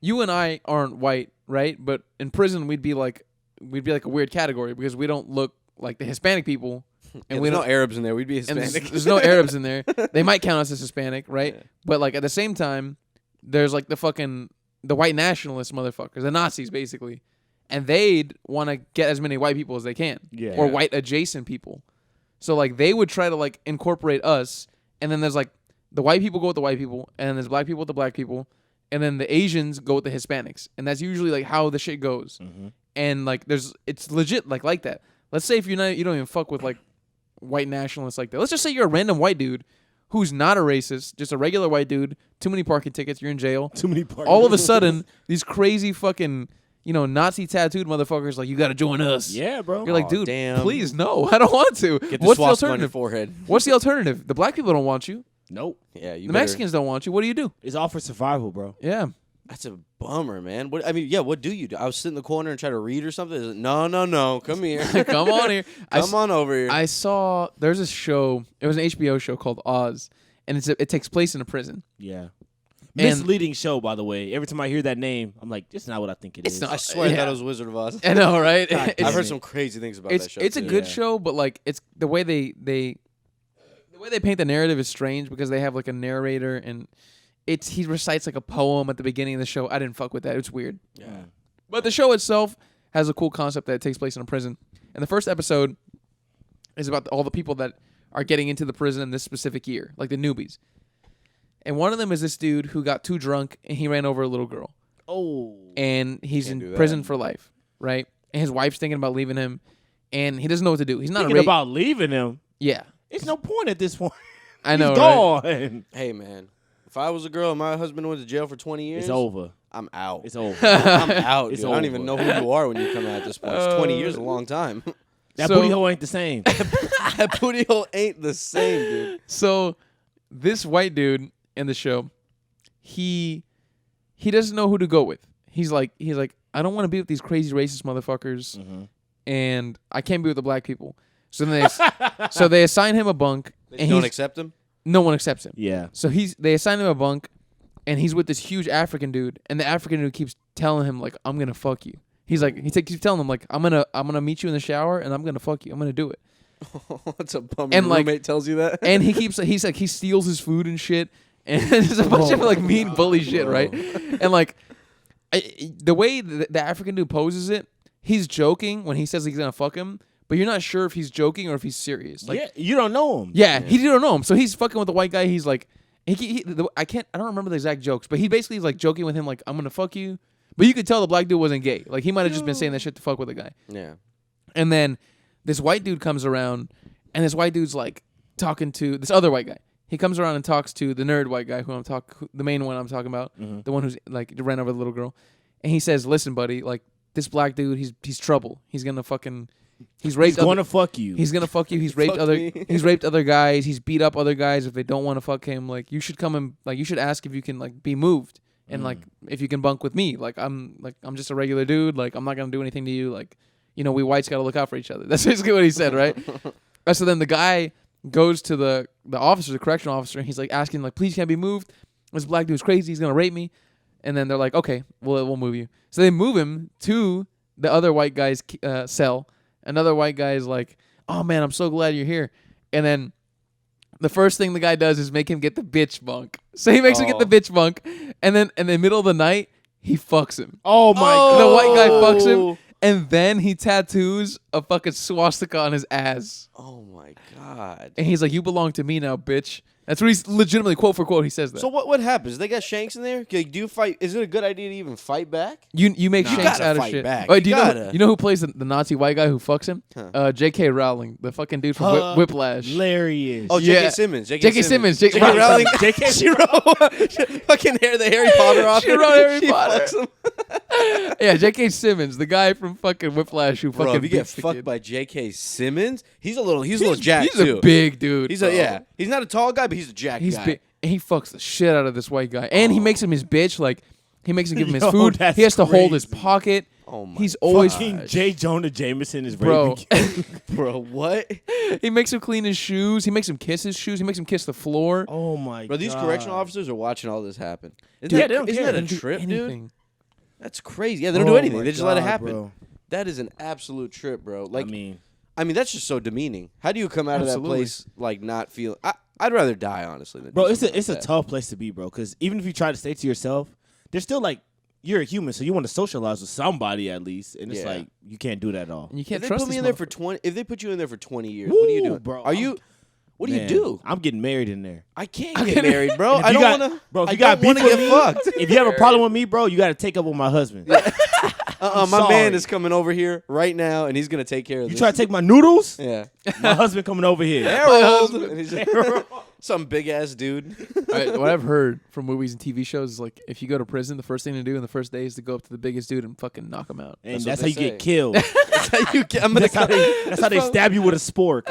you and I aren't white, right? But in prison we'd be like a weird category because we don't look like the Hispanic people, and And we there's no don't. Arabs in there. We'd be And Hispanic. there's no Arabs in there. They might count us as Hispanic, right? Yeah. But like at the same time, there's like the white nationalist motherfuckers, the Nazis basically, and they'd want to get as many white people as they can, Yeah. or white adjacent people. So like they would try to like incorporate us, and then there's like the white people go with the white people, and then there's black people with the black people, and then the Asians go with the Hispanics, and that's usually like how the shit goes. And like it's legit like that. Let's say if you don't even fuck with like white nationalists like that. Let's just say you're a random white dude who's not a racist, just a regular white dude. Too many parking tickets, you're in jail. Too many parties. All of a sudden, these crazy fucking Nazi tattooed motherfuckers like you got to join us. Yeah, bro. You're like, Aw, dude, damn. please no, I don't want to. Get the What's the swastika on your alternative? forehead. What's the alternative? The black people don't want you. Nope. Yeah, you The better- Mexicans don't want you. What do you do? It's all for survival, bro. Yeah. That's a bummer, man. What what do you do? I was sitting in the corner and try to read or something. It's like, no, come here. Come on here. Come on over here. I saw there's a show. It was an HBO show called Oz, and it takes place in a prison. Yeah. And- Misleading show, by the way. Every time I hear that name, I'm like, it's not what I think it is. It's not. I swear I yeah. thought it was Wizard of Oz. I know, right? God It's- I've heard it. some crazy things about it's that show. it's a too. good Yeah. show, but like it's the way they paint the narrative is strange because they have like a narrator and he recites like a poem at the beginning of the show. I didn't fuck with that. It's weird. Yeah. But the show itself has a cool concept that it takes place in a prison. And the first episode is about all the people that are getting into the prison this specific year, like the newbies. And one of them is this dude who got too drunk and he ran over a little girl. Oh. And he's Can't do in that. prison for life, right? And his wife's thinking about leaving him, and he doesn't know what to do. He's not Thinking a about leaving him. yeah. It's no point at this point. I know, He's right? gone. Hey, man. If I was a girl and my husband went to jail for 20 years, It's over. I'm out. It's over. I'm out. It's Dude. I don't even know over. who you are when you come out at this point. It's 20 years is a long time. That So- booty hole ain't the same. That booty hole ain't the same, dude. So this white dude in the show, he doesn't know who to go with. He's like, I don't want to be with these crazy racist motherfuckers, and I can't be with the black people. So then they assign him a bunk, They and don't accept him? no one accepts him. Yeah. So they assign him a bunk, and he's with this huge African dude, and the African dude keeps telling him like, I'm gonna fuck you. He's like, he keeps telling him like, I'm gonna meet you in the shower, and I'm gonna fuck you. I'm gonna do it. What's a bummer? And, Your like- roommate tells you that? And he's like, he steals his food and shit, and there's a bunch of like mean bully shit, right? And like, the way the African dude poses it, he's joking when he says he's gonna fuck him, but you're not sure if he's joking or if he's serious. Like, yeah, you don't know him. yeah, he don't know him. So he's fucking with the white guy. He's like, I don't remember the exact jokes, but he basically is like joking with him, like, I'm gonna fuck you. But you could tell the black dude wasn't gay. Like, he might have just been saying that shit to fuck with the guy. Yeah. And then this white dude comes around, and this white dude's like talking to this other white guy. He comes around and talks to the nerd white guy the main one I'm talking about, the one who's like ran over the little girl. And he says, "Listen, buddy, like this black dude, he's trouble. He's gonna fucking, he's raped. He's gonna fuck you. He's gonna fuck you. He's raped Fuck me. he's raped other guys. He's beat up other guys if they don't want to fuck him. Like you should come and like you should ask if you can like be moved and like if you can bunk with me. Like I'm just a regular dude. Like I'm not gonna do anything to you. Like we whites gotta look out for each other." That's basically what he said, right? So then the guy goes to the officer, the correctional officer, and he's like asking like, "Please can't be moved. This black dude's crazy. He's gonna rape me." And then they're like, "Okay, we'll move you." So they move him to the other white guy's cell. Another white guy is like, "Oh man, I'm so glad you're here." And then the first thing the guy does is make him get the bitch bunk. So he makes him get the bitch bunk, and then in the middle of the night, he fucks him. Oh my god. The white guy fucks him, and then he tattoos a fucking swastika on his ass. Oh my god. And he's like, "You belong to me now, bitch." That's what he's legitimately, quote for quote, he says that. So what happens? They got Shanks in there? Do you fight? Is it a good idea to even fight back? You make You Shanks gotta out of fight shit. back. Wait, do You you gotta. know who plays the Nazi white guy who fucks him? Huh. J.K. Rowling, the fucking dude from Whiplash. Hilarious. Oh, Yeah. J.K. Simmons. J.K. Simmons. J.K. Right. Rowling. J.K. She wrote fucking the Harry Potter off. She wrote Harry She Potter. fucks him. Yeah, J.K. Simmons, the guy from fucking Whiplash who Bro, fucking if you get beats the fucked kid. by J.K. Simmons, he's a little jack He's too. a big dude. He's bro. He's not a tall guy, but he's a jack He's guy. big. And he fucks the shit out of this white guy, and he makes him his bitch. Like he makes him give him his Yo, food. that's He has to hold his crazy. pocket. Oh my He's always Fucking J. Jonah Jameson is bro. raping. Bro, what? He makes him clean his shoes. He makes him kiss his shoes. He makes him kiss the floor. Oh my god. Bro, these correctional officers are watching all this happen. Isn't Dude, that, they don't isn't care. that a They don't do trip, dude? anything. That's crazy. Yeah, they don't do anything. my They just let it God, happen. bro. That is an absolute trip, bro. Like, I mean, that's just so demeaning. How do you come out of that Absolutely. place like not feeling? I'd rather die honestly. Than bro, do it's something a like that. tough place to be, bro. Because even if you try to stay to yourself, there's still like you're a human, so you want to socialize with somebody at least, and it's Yeah. like you can't do that at all. And you If can't they trust put me this in there for motherfucker. 20, if they put you in there for 20 years, what are you Woo, doing, bro? Are you? What do you Man, do? I'm getting married in there. I can't get married, bro. If I you don't got- want to. bro, if I you got don't want to beef get with me, fucked. If you have a problem with me, bro, you got to take up with my husband. My sorry. man is coming over here right now, and he's gonna take care of You this. try to take my noodles? Yeah, My husband coming over here. Harold. And he's just- some big ass dude. What I've heard from movies and TV shows is like if you go to prison, the first thing to do in the first day is to go up to the biggest dude and fucking knock him out. And That's that's what how you they get say. killed. That's how you get. I'm gonna That's how they stab you with a spork.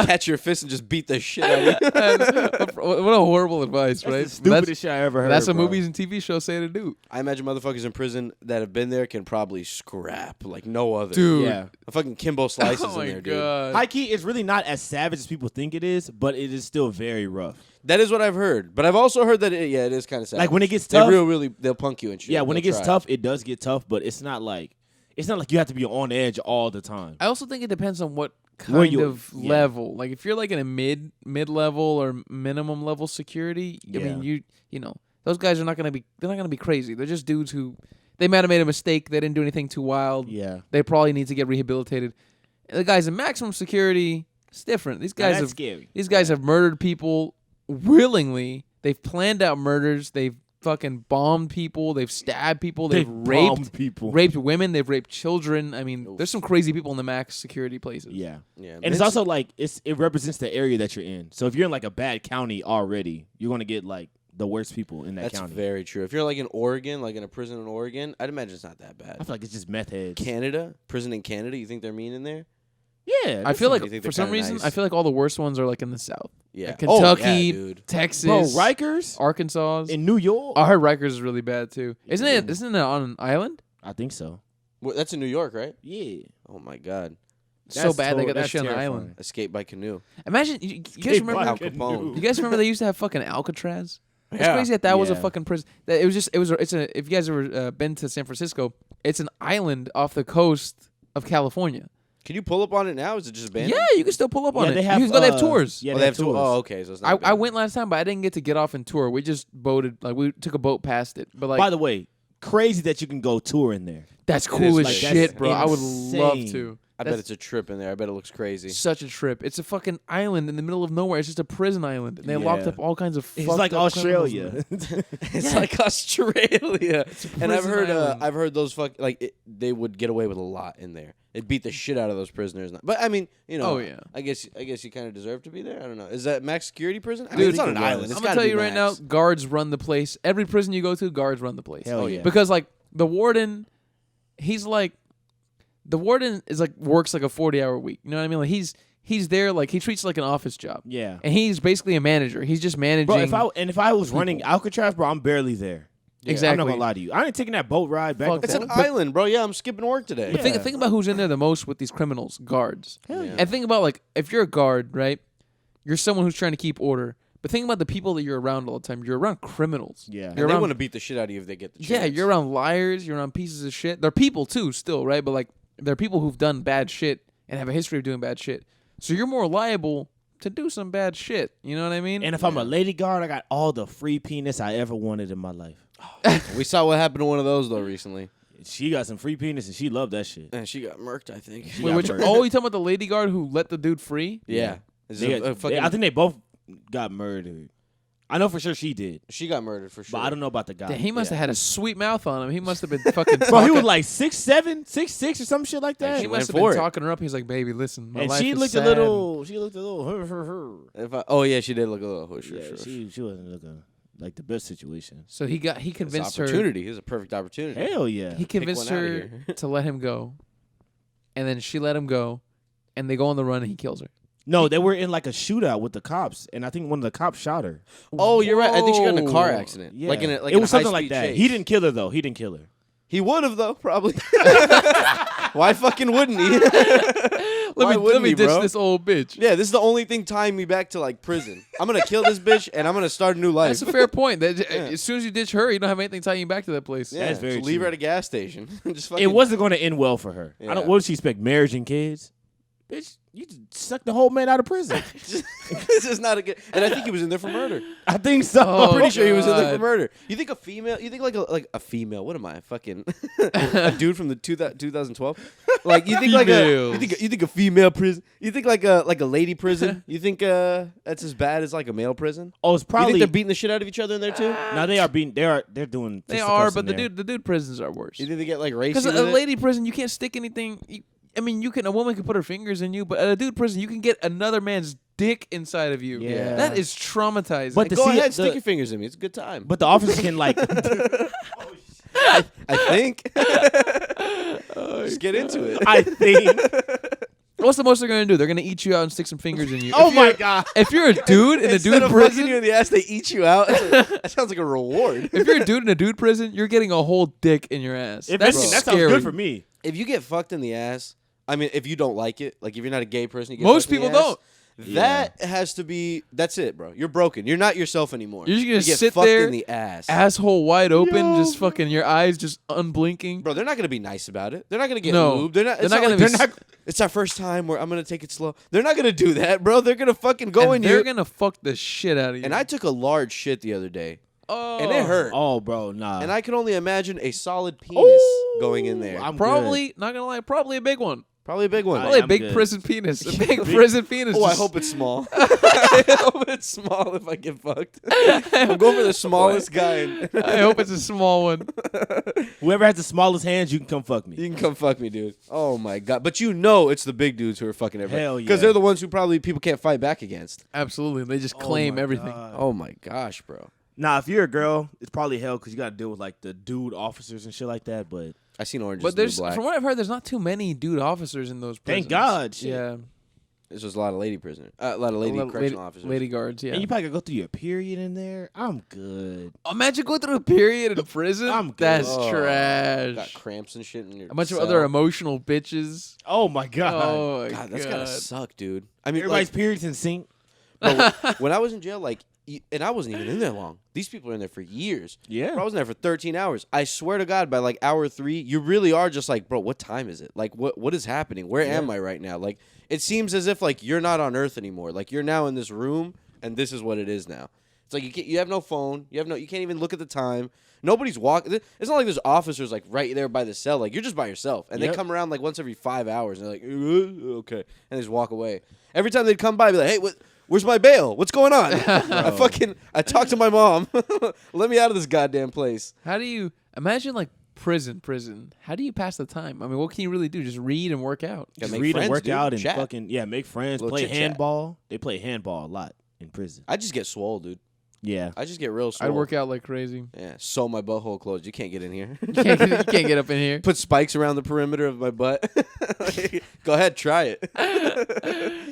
catch your fist and just beat the shit out of you. What a horrible advice, right? That's the stupidest shit I ever heard. That's what bro. movies and TV shows say to do, I imagine motherfuckers in prison that have been there can probably scrap like no other. dude. Yeah. A fucking Kimbo slices Oh my in there, dude. god. High key, it's really not as savage as people think it is, but it is still very rough. That is what I've heard, but I've also heard that it is kind of sad. Like when it gets they tough, they'll punk you and shit. yeah, when it They'll gets try. tough, it does get tough, but it's not like you have to be on edge all the time. I also think it depends on what Where kind you- of yeah. level. Like if you're like in a mid level or minimum level security, I Yeah. mean you know those guys are not gonna be crazy. They're just dudes who they might have made a mistake. They didn't do anything too wild. Yeah, They probably need to get rehabilitated. And the guys in maximum security, it's different. These Now, guys that's have scary. these guys have murdered people willingly. They've planned out murders. They've fucking bombed people. They've stabbed people. They've bombed people. raped women. They've raped children. I mean, there's some crazy people in the max security places. Yeah, Yeah, and it's also like it represents the area that you're in. So if you're in like a bad county already, you're gonna get like the worst people in that that's county. very true. If you're like in Oregon, like in a prison in Oregon, I'd imagine it's not that bad. I feel like it's just meth heads. Canada, prison in Canada, you think they're mean in there? Yeah, I feel You like think for they're some kinda reason, nice? I feel like all the worst ones are like in the South. Yeah, Like Oh, yeah, Kentucky, dude. Texas, bro, Rikers Arkansas. in New York. I heard Rikers is really bad too. Isn't it on an island? I think so. Well, that's in New York, right? Yeah, Oh my God, So bad they got that that's shit on an terrifying. island. Escape by canoe. Imagine you guys Escape remember by Al canoe. Capone. You guys remember they used to have fucking Alcatraz? It's Yeah. crazy that was a Yeah. fucking prison. That it's a. If you guys ever been to San Francisco, it's an island off the coast of California. Can you pull up on it now? Is it just abandoned? Yeah, you can still pull up on Yeah, it. they have. You can go. They have tours. Yeah, Oh, they have tours. tours. Oh, okay. So it's not I abandoned. went last time, but I didn't get to get off and tour. We just boated. Like we took a boat past it. But like By the way, crazy that you can go tour in there. that's It cool is as like- shit, that's bro. I would love insane. to. I bet it's a trip in there. I bet it looks crazy. Such a trip. It's a fucking island in the middle of nowhere. It's just a prison island. And they locked Yeah. up all kinds of It's fucked like up criminals in Australia. there. It's like Australia. And I've prison heard island. I've heard those they would get away with a lot in there. It beat the shit out of those prisoners. But I mean, Oh, yeah. I guess you kind of deserve to be there. I don't know. Is that max security prison? I Dude, mean, it's on think an it was. island. It's I'm gonna gotta tell be you right now, max. guards run the place. Every prison you go to, guards run the place. Hell yeah. Because like the warden, he's like, the warden is like works like a 40-hour week. You know what I mean? Like he's there, like he treats it like an office job. Yeah. And he's basically a manager. He's just managing. Bro, if I was running Alcatraz, bro, I'm barely there. Exactly. I'm not gonna lie to you. I ain't taking that boat ride back. Fuck and It's forth. an island, bro. Yeah, I'm skipping work today. But think about who's in there the most with these criminals, guards. Hell yeah. And think about like if you're a guard, right? You're someone who's trying to keep order. But think about the people that you're around all the time. You're around criminals. Yeah. And You're they around, want to beat the shit out of you if they get the chance. yeah, you're around liars. You're around pieces of shit. They're people too, still, right? But like they're people who've done bad shit and have a history of doing bad shit. So you're more liable to do some bad shit. You know what I mean? And if I'm a lady guard, I got all the free penis I ever wanted in my life. We saw what happened to one of those though recently, She got some free penis and she loved that shit. and she got murked. I think. She Wait, got which, murdered. oh, you talking about the lady guard who let the dude free? Yeah. Is They it got- a fucking- I think they both got murdered. I know for sure she did, she got murdered for sure. but I don't know about the guy. Damn, he must Yeah. have had a sweet mouth on him. He must have been fucking Bro, he talking- was like 6'7", 6'6", or some shit like that. he she must went have been for it. talking her up. He's like, baby, listen, my And life she is looked sad. a little. She looked a little. Oh yeah, she did look a little. Oh, sure, Yeah, sure. she wasn't looking like the best situation. So he It's convinced her. opportunity. It was a perfect opportunity. Hell yeah. He convinced one outta her here. to let him go, and then she let him go, and they go on the run and he kills her. No, they were in like a shootout with the cops, and I think one of the cops shot her. Oh, you're right. I think she got in a car Whoa. accident. Yeah, Like in a it was something like high-speed that. chase. He didn't kill her though. He didn't kill her. He would have though, probably. Why fucking wouldn't he? Why Let wouldn't me he, ditch bro? this old bitch. Yeah, this is the only thing tying me back to like prison. I'm gonna kill this bitch and I'm gonna start a new life. That's a fair point. As soon as you ditch her, you don't have anything tying you back to that place. Yeah, That's very just leave her true. at a gas station. Just fucking, It wasn't going to end well for her. I Yeah. don't. What did she expect? Marriage and kids? Bitch, you just sucked the whole man out of prison. this is not a good. And I think he was in there for murder. I think so. Oh, I'm pretty sure he was in there God. for murder. You think a female? You think like a female? What am I? Fucking a dude from the 2012? Like you think like a you think a female prison? You think like a lady prison? You think that's as bad as like a male prison? Oh, it's You probably. think they're beating the shit out of each other in there too? No, they are being. They're doing. They fisticuffs are, in but the there. dude prisons are worse. You think they get like racy? Because with a it? lady prison, you can't stick anything. I mean, a woman can put her fingers in you, but at a dude prison, you can get another man's dick inside of you. Yeah. That is traumatizing. But the- Go see, ahead, the- stick your fingers in me. It's a good time. But the officers can like. I think. Just get into it. I think. What's the most they're gonna do? They're gonna eat you out and stick some fingers in you. Oh If my you're- god. If you're a dude in a Instead dude of fucking prison, you in the ass, they eat you out. That sounds like a reward. if you're a dude in a dude prison, you're getting a whole dick in your ass. If That's anything, that scary. sounds good for me. If you get fucked in the ass, I mean, if you don't like it, like if you're not a gay person, you get Most fucked in the people ass, don't. That has to be. That's it, bro. You're broken. You're not yourself anymore. You're just gonna you get sit fucked there, in the ass. Asshole wide open, Yo. just fucking your eyes just unblinking. Bro, they're not gonna be nice about it. They're not gonna get No. lubed. They're not. They're It's not not, gonna like be they're s- not. It's our first time where I'm gonna take it slow. They're not gonna do that, bro. They're gonna fucking go in and they're here. gonna fuck the shit out of you. And I took a large shit the other day, oh, and it hurt. Oh, bro, nah. And I can only imagine a solid penis Ooh, going in there. I'm Probably not gonna lie, probably a big one. Probably a big one. Probably a I'm big good. prison penis. A big prison penis. Oh, I just- hope it's small. I hope it's small if I get fucked. I'm going for the smallest guy. I hope it's a small one. Whoever has the smallest hands, you can come fuck me. You can come fuck me, dude. Oh my god! But you know it's the big dudes who are fucking everybody. Hell yeah. Because they're the ones who probably people can't fight back against. Absolutely, they just claim my everything. God. Oh my gosh, bro! Nah, if you're a girl, it's probably hell because you got to deal with like the dude officers and shit like that. But I seen Orange But is the New there's, Black. from what I've heard, there's not too many dude officers in those prisons. Thank God, shit. Yeah, There's just a lot of lady prisoners, a lot of lady correctional officers. lady guards. Yeah. and you probably gotta go through your period in there. I'm good. Imagine going through a period in prison. I'm good. That's Oh, trash. got cramps and shit in your A bunch of cell. other emotional bitches. Oh my god. Oh my God, that's gotta God. suck, dude. I mean, Everybody's like, periods in sync. bro, when I was in jail, like, and I wasn't even in there long. These people are in there for years. Yeah. Bro, I was in there for 13 hours. I swear to God, by like hour 3, you really are just like, bro, what time is it? Like, what is happening? Where am I right now? Like, it seems as if like you're not on Earth anymore. Like you're now in this room, and this is what it is now. It's like you have no phone. You can't even look at the time. Nobody's walking. It's not like there's officers like right there by the cell. Like you're just by yourself, and they come around like once every 5 hours, and they're like, okay, and they just walk away. Every time they'd come by, I'd be like, hey, where's my bail? What's going on? I talked to my mom. Let me out of this goddamn place. How do you imagine like prison? How do you pass the time? I mean, what can you really do? Just read and work out. Gotta Just make read friends, and work dude. out and Chat. fucking make friends. Little Play chit-chat. handball. They play handball a lot in prison. I just get swole, dude. Yeah. I just get real swole. I'd work out like crazy. Yeah, sew my butthole closed. You can't get in here. You can't get up in here. Put spikes around the perimeter of my butt. Go ahead, try it.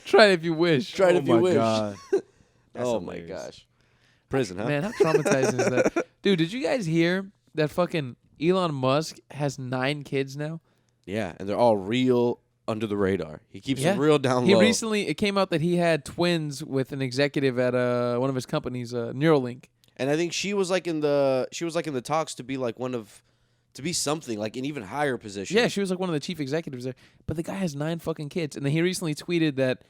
Try it if you wish. Try it if you wish. God. That's Oh my hilarious. gosh. Prison, huh? Man, how traumatizing is that? Dude, did you guys hear that fucking Elon Musk has 9 kids now? Yeah, and they're all real under the radar. He keeps them Yeah. real down He low. recently, it came out that he had twins with an executive at one of his companies, Neuralink. And I think she was like in the talks to be like to be something like an even higher position. Yeah, she was like one of the chief executives there. But the guy has 9 fucking kids, and then he recently tweeted that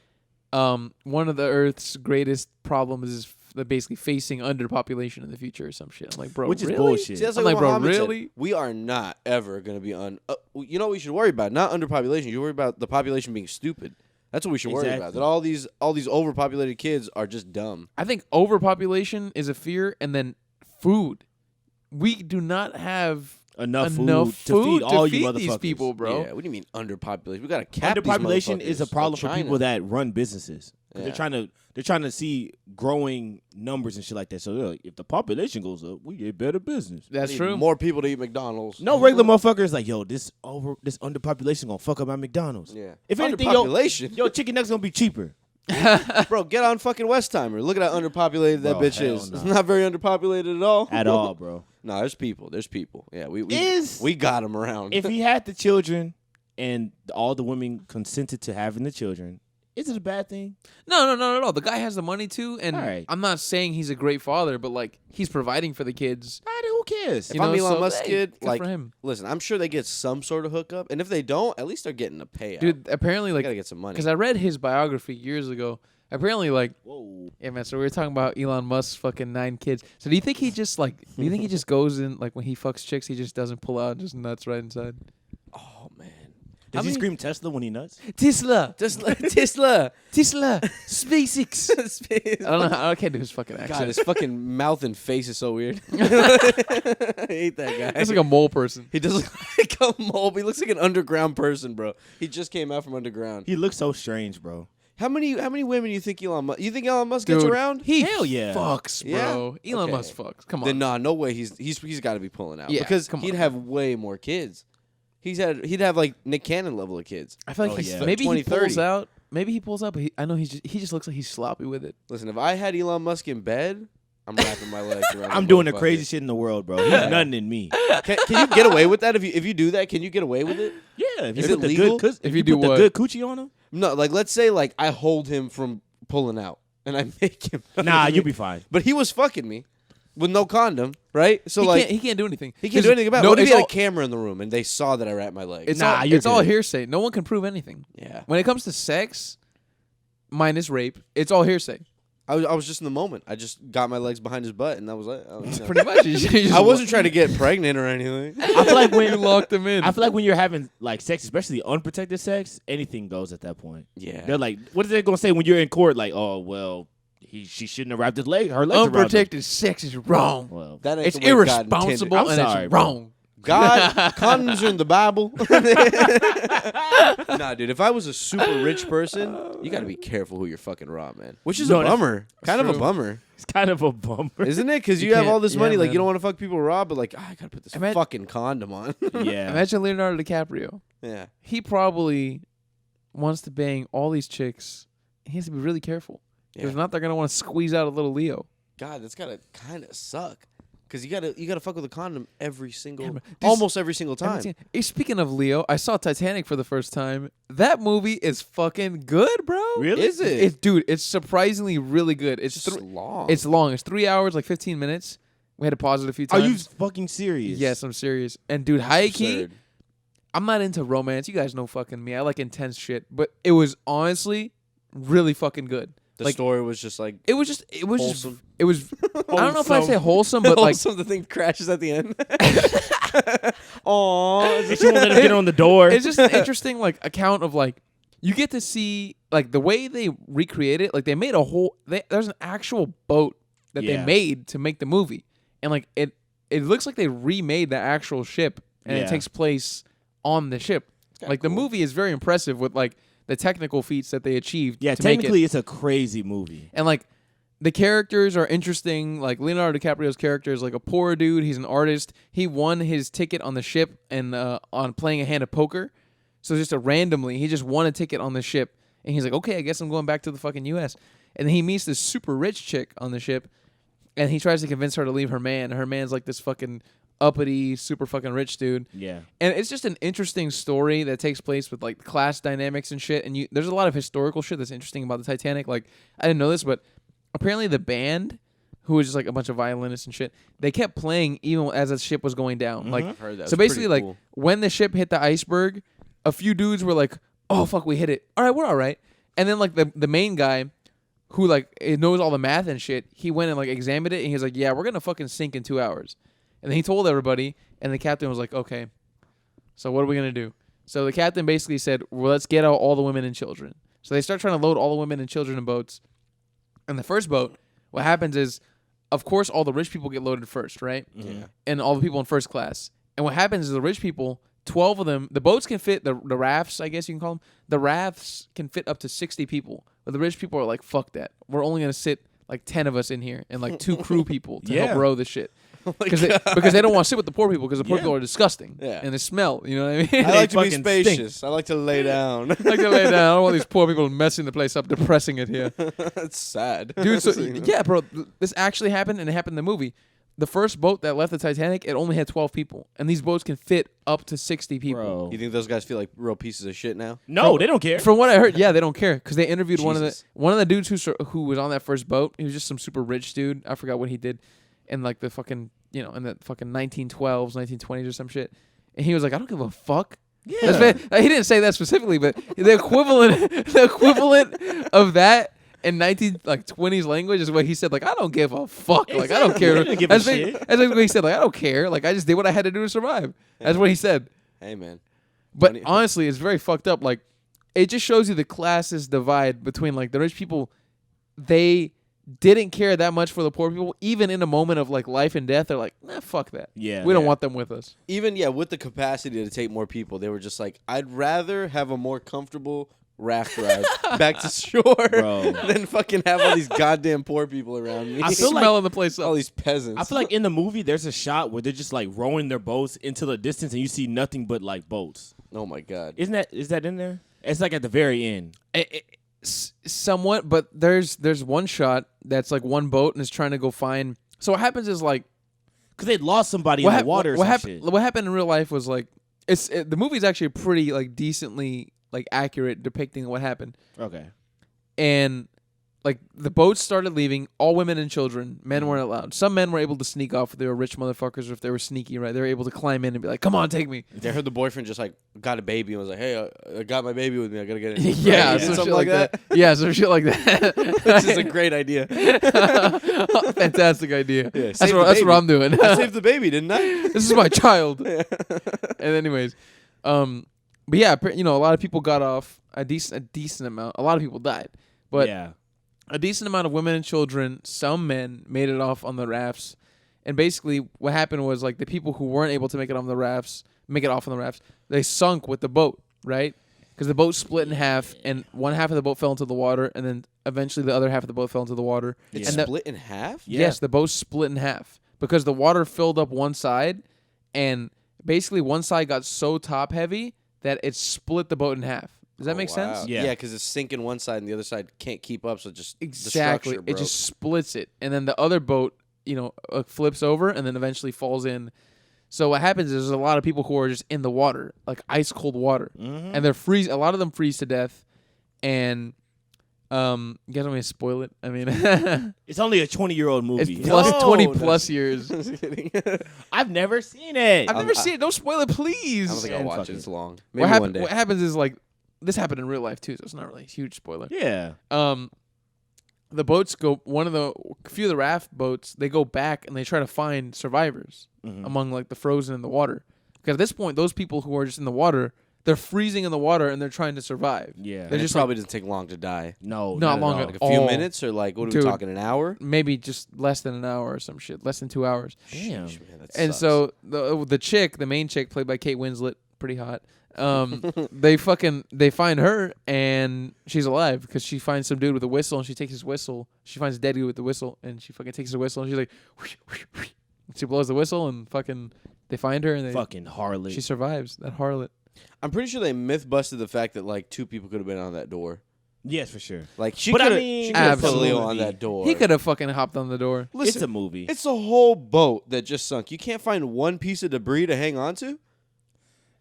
one of the Earth's greatest problems is basically facing underpopulation in the future or some shit. I'm like, bro, Which is really? bullshit. See, that's I'm like, like, what bro, Muhammad said. really? We are not ever going to be you know what we should worry about? Not underpopulation. You worry about the population being stupid. That's what we should worry about. Exactly. That all these overpopulated kids are just dumb. I think overpopulation is a fear, and then food. We do not have Enough food enough to food feed all to you feed these motherfuckers. people, bro. Yeah, what do you mean underpopulation? We got to cap these Underpopulation is a motherfuckers, problem like for China. people that run businesses. 'Cause Yeah. they're trying to see growing numbers and shit like that. So they're like, if the population goes up, we get better business. That's Need true. More people to eat McDonald's. No regular motherfucker is like, yo, this underpopulation gonna fuck up my McDonald's. Yeah. If anything, Underpopulation? yo, chicken nuggets gonna be cheaper. Bro, get on fucking Westheimer. Look at how underpopulated that Bro, bitch hell is. no. It's not very underpopulated at all. At all, bro. No, there's people. There's people. Yeah, we Is- we got them around. If he had the children and all the women consented to having the children, is it a bad thing? No, not at all. The guy has the money too, and All right. I'm not saying he's a great father, but like he's providing for the kids. Who cares? If You I'm know, Elon so, Musk hey, kid, good like, for him. listen, I'm sure they get some sort of hookup, and if they don't, at least they're getting a payout. Dude, apparently, they like, gotta get some money. because I read his biography years ago. Apparently, like, Whoa. yeah, man. So we were talking about Elon Musk's fucking 9 kids. So do you think he just goes in like when he fucks chicks, he just doesn't pull out, just nuts right inside? Oh man, Does he scream Tesla when he nuts? Tesla, Tesla. SpaceX. I don't know. I can't do his fucking accent. God, his fucking mouth and face is so weird. I hate that guy. It's like a mole person. He does look like a mole. He looks like an underground person, bro. He just came out from underground. He looks so strange, bro. How many women do you think Elon Musk? You think Elon Musk gets Dude, around? He Hell yeah. fucks, bro. Yeah? Elon Okay. Musk fucks. Come on. Then nah, no way. He's got to be pulling out. Yeah, because come he'd on. have way more kids. He'd have like Nick Cannon level of kids. I feel like Oh, he's yeah. maybe 20, he pulls 30. out. Maybe he pulls out, but I know he just looks like he's sloppy with it. Listen, if I had Elon Musk in bed, I'm wrapping my legs around. I'm that doing the motherfucker. crazy shit in the world, bro. He's nothing in me. Can you get away with that? If you do that, can you get away with it? Yeah, if Is you it put the legal? good, If if you you do put the what? good coochie on him, No, like let's say like I hold him from pulling out and I make him. nah, you'll be fine. But he was fucking me with no condom, right? So He can't do anything. he can't do anything about it. No, What if it's he had all, a camera in the room and they saw that I wrapped my leg? it's Nah, all, you're it's all good. hearsay. No one can prove anything. Yeah. When it comes to sex, minus rape, it's all hearsay. I was just in the moment. I just got my legs behind his butt and that was it. Pretty much. You just I wasn't trying to get pregnant or anything. I feel like You when locked him in. I feel like when you're having like sex, especially unprotected sex, anything goes at that point. Yeah. They're like, what are they gonna say when you're in court? Like, oh well, she shouldn't have wrapped her legs around him. Unprotected sex is wrong. Well, That ain't It's the way God irresponsible intended. and sorry, it's bro. wrong. God, condoms are in the Bible. Nah, dude, if I was a super rich person, you got to be careful who you're fucking raw, man. Which is No, a that's- bummer. Kind of a true. bummer. it's kind of a bummer. Isn't it? Because You you have can't- all this yeah, money, like man. you don't want to fuck people raw, but like, I got to put this Ima- fucking condom on. Yeah. Imagine Leonardo DiCaprio. Yeah. He probably wants to bang all these chicks. He has to be really careful. Yeah. If not, they're gonna want to squeeze out a little Leo. God, that's gotta kind of suck. Because you gotta fuck with a condom every single, Yeah, but this- almost every single time. Speaking of Leo, I saw Titanic for the first time. That movie is fucking good, bro. Really? Is it? It's surprisingly really good. It's It's just long. It's long. It's 3 hours, like 15 minutes. We had to pause it a few Are times. you fucking serious? Yes, I'm serious. And dude, high key, absurd. I'm not into romance. You guys know fucking me. I like intense shit. But it was honestly really fucking good. The Like, story was just like it was just wholesome. it was I don't know if I say wholesome, but like wholesome. The thing crashes at the end. Aww. She won't let him get on the door. it's just an interesting like account of like you get to see like the way they recreate it. Like they made there's an actual boat that they Yeah. made to make the movie, and like it looks like they remade the actual ship, and it Yeah. takes place on the ship. Like the movie is very impressive with like the technical feats that they achieved. Yeah, to make it. technically, it's a crazy movie. And like the characters are interesting. Like Leonardo DiCaprio's character is like a poor dude. He's an artist. He won his ticket on the ship and on playing a hand of poker. So just randomly, he just won a ticket on the ship, and he's like, okay, I guess I'm going back to the fucking U.S. And then he meets this super rich chick on the ship, and he tries to convince her to leave her man. Her man's like this fucking uppity, super fucking rich dude. Yeah. And it's just an interesting story that takes place with like class dynamics and shit. And there's a lot of historical shit that's interesting about the Titanic. Like I didn't know this, but apparently the band, who was just like a bunch of violinists and shit, they kept playing even as the ship was going down. Like I've heard that. so It's basically, pretty like cool. when the ship hit the iceberg, a few dudes were like, "Oh fuck, we hit it. All right, we're all right." And then like the main guy, who like knows all the math and shit, he went and like examined it, and he was like, "Yeah, we're gonna fucking sink in 2 hours." And then he told everybody, and the captain was like, "Okay, so what are we gonna do?" So the captain basically said, "Well, let's get out all the women and children." So they start trying to load all the women and children in boats. And the first boat, what happens is, of course, all the rich people get loaded first, right? Yeah. And all the people in first class. And what happens is the rich people, 12 of them, the boats can fit, the rafts, I guess you can call them, the rafts can fit up to 60 people. But the rich people are like, fuck that. We're only going to sit like 10 of us in here and like 2 crew people to Yeah. help row the shit. Oh my Because God. they don't want to sit with the poor people because the poor Yeah. people are disgusting. Yeah. And they smell, you know what I mean? I like to be fucking spacious. I like to lay down. I like to lay down. I don't want these poor people messing the place up, depressing it here. That's sad. Dude, so You know? yeah, bro, this actually happened, and it happened in the movie. The first boat that left the Titanic, it only had 12 people, and these boats can fit up to 60 people. Bro. You think those guys feel like real pieces of shit now? No, they don't care. From what I heard, yeah, they don't care because they interviewed Jesus. one of the dudes who was on that first boat. He was just some super rich dude. I forgot what he did in like the fucking in the fucking 1912s, 1920s or some shit. And he was like, I don't give a fuck. Yeah. He didn't say that specifically, but the equivalent of that in 1920s language is what he said. Like, I don't give a fuck. Like, I don't care. He didn't give a That's shit. That's what he said. Like, I don't care. Like, I just did what I had to do to survive. That's what he said. Hey, man. But Funny. honestly, it's very fucked up. Like, it just shows you the classes divide between like the rich people. They didn't care that much for the poor people, even in a moment of like life and death. They're like, nah, fuck that. Yeah. We don't Yeah. want them with us. Even, with the capacity to take more people, they were just like, I'd rather have a more comfortable raft ride back to shore Bro. than fucking have all these goddamn poor people around me. I feel like- Smelling the place all up. these peasants. I feel like in the movie, there's a shot where they're just like rowing their boats into the distance, and you see nothing but like boats. oh, my God. Is that in there? It's like at the very end. Somewhat, but there's one shot that's like one boat and is trying to go find. So what happens is like Because they lost somebody what in hap- the water or what some happened? shit. What happened in real life was like the movie's actually pretty like decently like accurate depicting what happened. Okay. And like the boats started leaving, all women and children. Men weren't allowed. Some men were able to sneak off if they were rich motherfuckers or if they were sneaky, right? They were able to climb in and be like, "Come on, take me." They heard the boyfriend just like got a baby and was like, "Hey, I got my baby with me. I gotta get it." Yeah, Right? some Something shit like that. Yeah, some shit like that. Which is a great idea. Fantastic idea. Yeah, that's save what the that's baby. what I'm doing. I saved the baby, didn't I? This is my child. And anyways, but yeah, a lot of people got off a decent amount. A lot of people died, but yeah. a decent amount of women and children, some men made it off on the rafts. And basically what happened was like the people who weren't able to make it off on the rafts, they sunk with the boat, right? Because the boat split in half and one half of the boat fell into the water and then eventually the other half of the boat fell into the water. It's And the- split in half. Yeah. Yes, the boat split in half because the water filled up one side and basically one side got so top heavy that it split the boat in half. Does that make sense? Yeah. Yeah, because it's sinking one side and the other side can't keep up, so it just Exactly. The structure It just splits it. And then the other boat, flips over and then eventually falls in. So what happens is there's a lot of people who are just in the water, like ice cold water. Mm-hmm. And they're freeze. A lot of them freeze to death. And you guys want me to spoil it? I mean, It's only a 20-year-old movie. it's plus No, 20 that's- plus years. Just kidding. I've never seen it. I've never seen it. Don't spoil it, please. I don't think I'll And watch fuck it. it. It's long. Maybe one day. What happens is like this happened in real life too, so it's not really a huge spoiler. Yeah. the boats go. One of the few of the raft boats, they go back and they try to find survivors among like the frozen in the water. Because at this point, those people who are just in the water, they're freezing in the water and they're trying to survive. Yeah. They're It just probably doesn't take long to die. No, Not long at at all. Like a few Oh. minutes, or like what are Dude. we talking? An hour? maybe just less than an hour or some shit, less than 2 hours. Damn. Sheesh, man, that And sucks. so the main chick played by Kate Winslet, pretty hot. They find her and she's alive because she finds some dude with a whistle and she takes his whistle. She finds a dead dude with the whistle and she fucking takes the whistle and she's like, whoosh, whoosh, whoosh. She blows the whistle and fucking they find her and they Fucking harlot. she survives. That harlot. I'm pretty sure they myth busted the fact that like 2 people could have been on that door. Yes, for sure. Like she But I could have mean- put Leo Absolutely. on that door. He could have fucking hopped on the door. Listen, It's a movie. it's a whole boat that just sunk. You can't find one piece of debris to hang on to?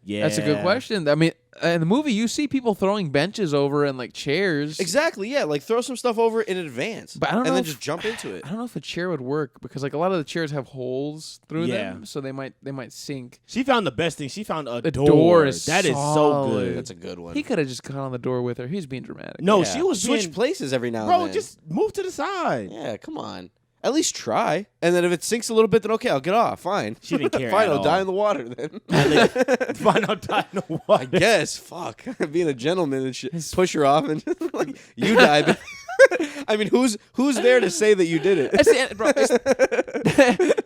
Yeah. That's a good question. I mean, in the movie, you see people throwing benches over and like chairs. Exactly, yeah. Like throw some stuff over in advance. But I don't and know then if- just jump into it. I don't know if a chair would work because like a lot of the chairs have holes through Yeah. them, so they might sink. She found the best thing. She found a The door. door is That is so solid. good. That's a good one. He could have just got on the door with her. He was being dramatic. No, Yeah. she was switch being, places every now and bro. then. Just move to the side. yeah, come on. At least try. And then if it sinks a little bit, then okay, I'll get off. Fine. She didn't care Fine, at I'll all. die in the water then. Find out time to I what? guess. Fuck. Being a gentleman and shit. Push her off and like you die. But I mean, who's there to say that you did it? It's the end, bro.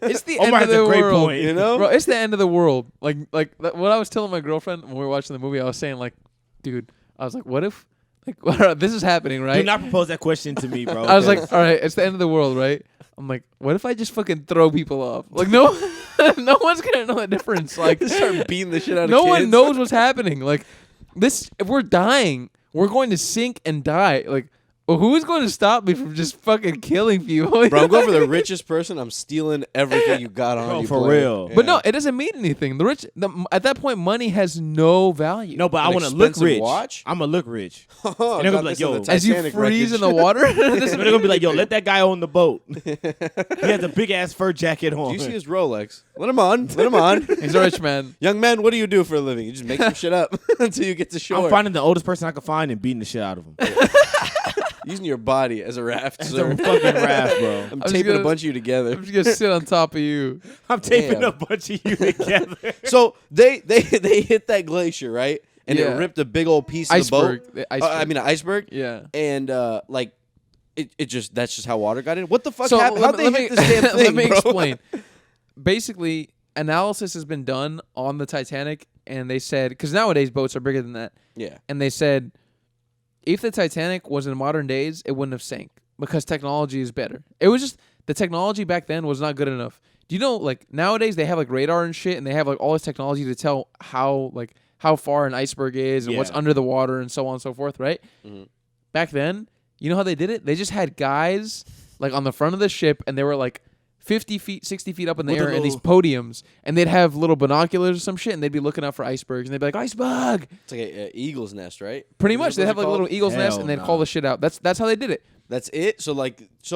It's the Omar end of has the a great world. point. You know? Bro, it's the end of the world. Like what I was telling my girlfriend when we were watching the movie, I was saying like, dude, I was like, what if like this is happening, right? Do not propose that question to me, bro. I was like, all right, it's the end of the world, right? I'm like, what if I just fucking throw people off? Like, no, no one's gonna know the difference. Like, Just start beating the shit out of no kids. one knows what's happening. Like, this, if we're dying, we're going to sink and die. Like, well, who is going to stop me from just fucking killing people? Bro, I'm going for the richest person. I'm stealing everything you got on Bro, you. for player. real. But no, it doesn't mean anything. At that point, money has no value. no, but I An want to look expensive rich. watch? I'm gonna look rich. Oh, they're gonna got be like, this on yo, the as you Titanic freeze in wreckage. the water. They're gonna be like, yo, let that guy on the boat. He has a big ass fur jacket on. Do you see his Rolex? Let him on. Let him on. He's a rich man. Young man, what do you do for a living? You just make some shit up until you get to shore. I'm finding the oldest person I can find and beating the shit out of him. Using your body as a raft, It's sir. a fucking raft, bro. I'm just taping gonna- a bunch of you together. I'm just gonna sit on top of you. I'm taping Damn. a bunch of you together. So they hit that glacier, right? And Yeah. it ripped a big old piece of Iceberg. the boat. The iceberg. I mean, an iceberg. yeah. And like, it just that's just how water got in. What the fuck So happened? How'd they hit this damn thing, let me bro? explain. Basically, analysis has been done on the Titanic, and they said because nowadays boats are bigger than that, Yeah. and they said if the Titanic was in modern days, it wouldn't have sank because technology is better. It was just the technology back then was not good enough. Do you know like nowadays they have like radar and shit, and they have like all this technology to tell how far an iceberg is and what's Yeah. under the water and so on and so forth, right? Mhm. Back then, you know how they did it? They just had guys like on the front of the ship, and they were like 50 feet, 60 feet up in the With a air in these little- podiums, and they'd have little binoculars or some shit, and they'd be looking out for icebergs, and they'd be like, iceberg! It's like a eagle's nest, right? Pretty Is much. that They'd what have they're like a little called? eagle's nest, Hell and they'd nah. call the shit out. That's how they did it. That's it. So